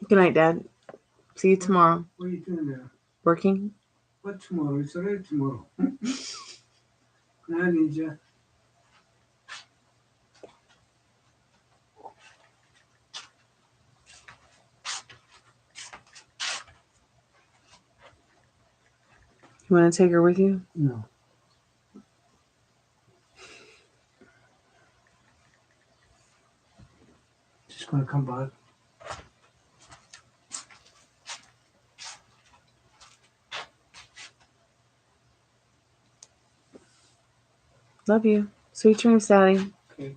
Good night, Dad. See you tomorrow. What are you doing there? Working? What tomorrow? It's already tomorrow. Good night, Ninja. You want to take her with you? No. Just gonna come back. Love you. Sweet dreams, Daddy. Okay.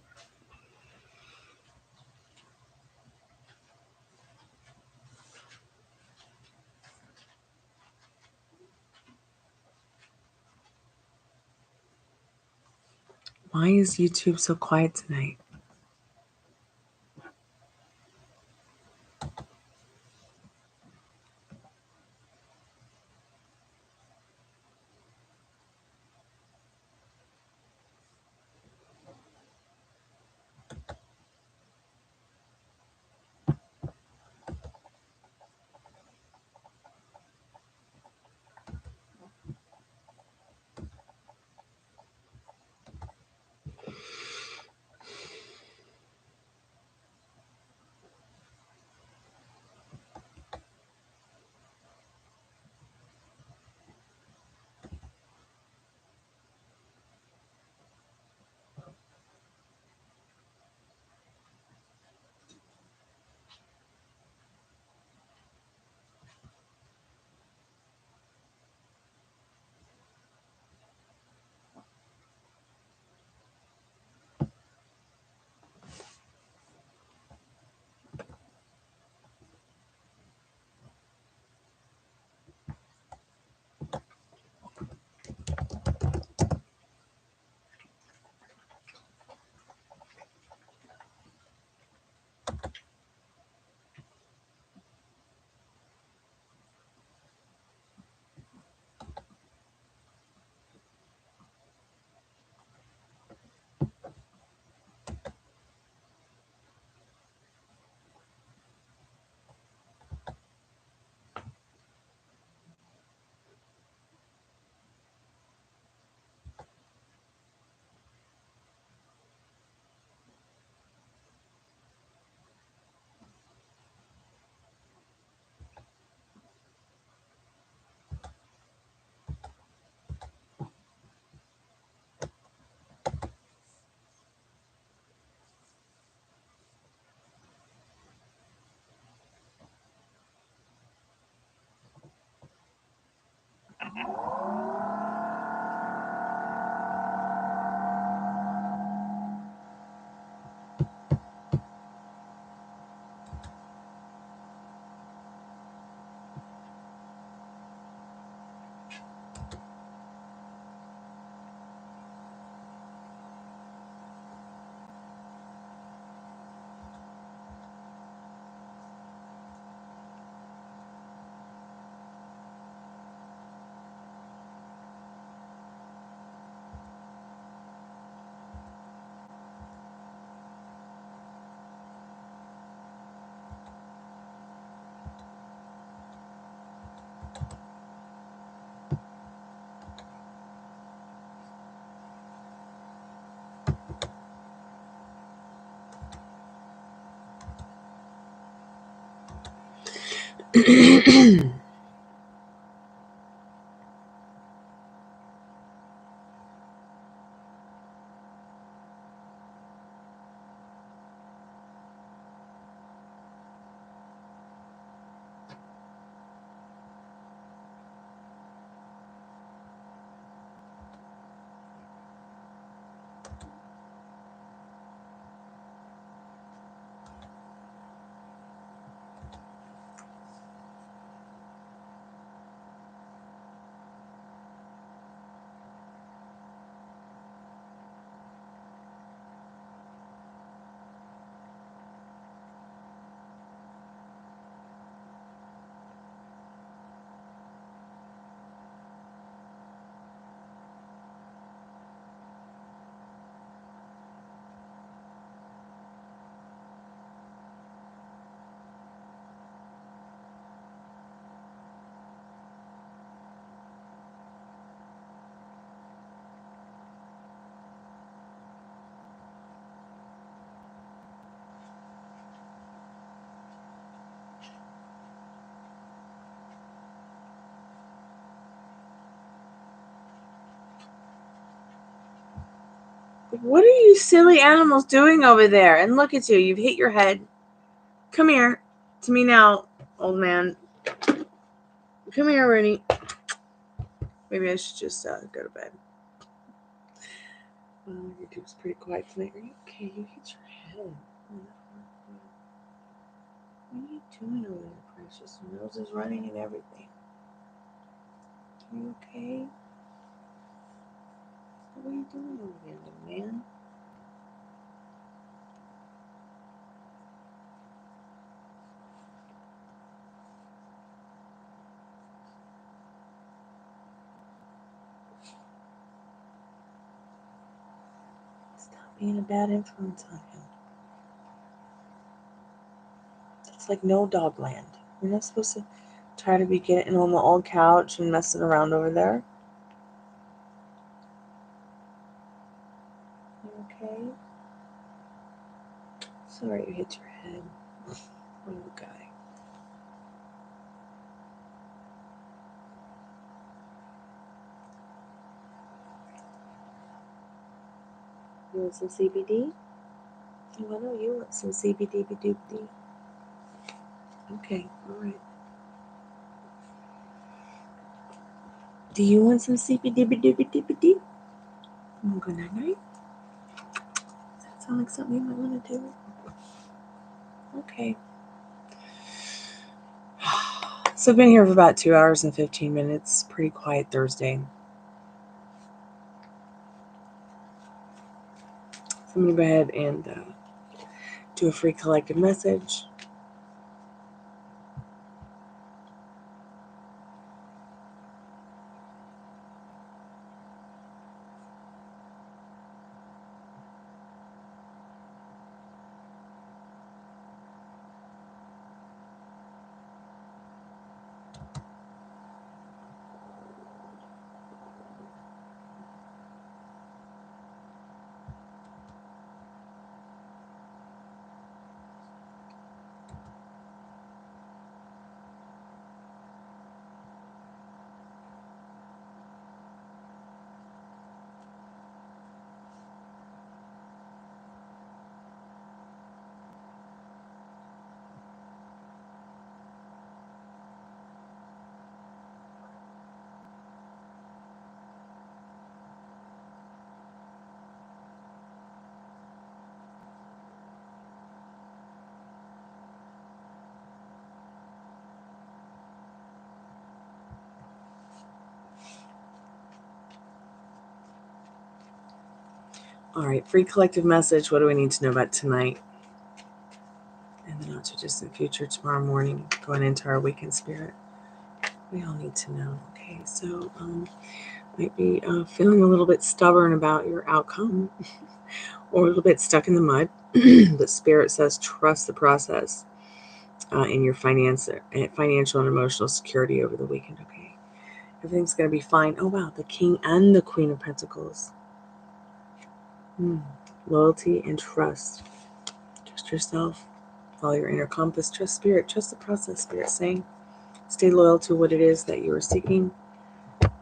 Why is YouTube so quiet tonight? What are you silly animals doing over there? And look at you. You've hit your head. Come here to me now, old man. Come here, Rooney. Maybe I should just go to bed. YouTube's pretty quiet tonight. Are you okay? You hit your head. What are you doing over there, precious? Your nose is running and everything. Are you okay? What are you doing over there, little man? Stop being a bad influence on him. It's like no dog land. You're not supposed to try to be getting on the old couch and messing around over there. You okay? Sorry you hit your head. Little guy. You want some CBD? Oh, I know you want some CBD-doobdy. Okay, all right. Do you want some CBD-doobdy? Oh, good night. Does that sound like something you might want to do? Okay. So I've been here for about 2 hours and 15 minutes. Pretty quiet Thursday. So I'm going to go ahead and do a free collective message. All right, free collective message. What do we need to know about tonight? And the not too distant future, tomorrow morning, going into our weekend spirit. We all need to know. Okay, so might be feeling a little bit stubborn about your outcome or a little bit stuck in the mud. But Spirit says trust the process in your financial and emotional security over the weekend. Okay, everything's going to be fine. Oh wow, the King and the Queen of Pentacles. Loyalty and trust. Trust yourself. Follow your inner compass. Trust Spirit. Trust the process. Spirit saying, stay loyal to what it is that you are seeking.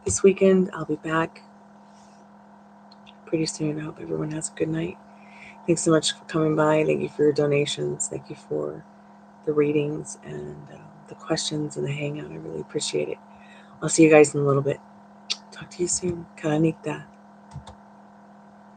This weekend, I'll be back pretty soon. I hope everyone has a good night. Thanks so much for coming by. Thank you for your donations. Thank you for the readings and the questions and the hangout. I really appreciate it. I'll see you guys in a little bit. Talk to you soon. Karanita.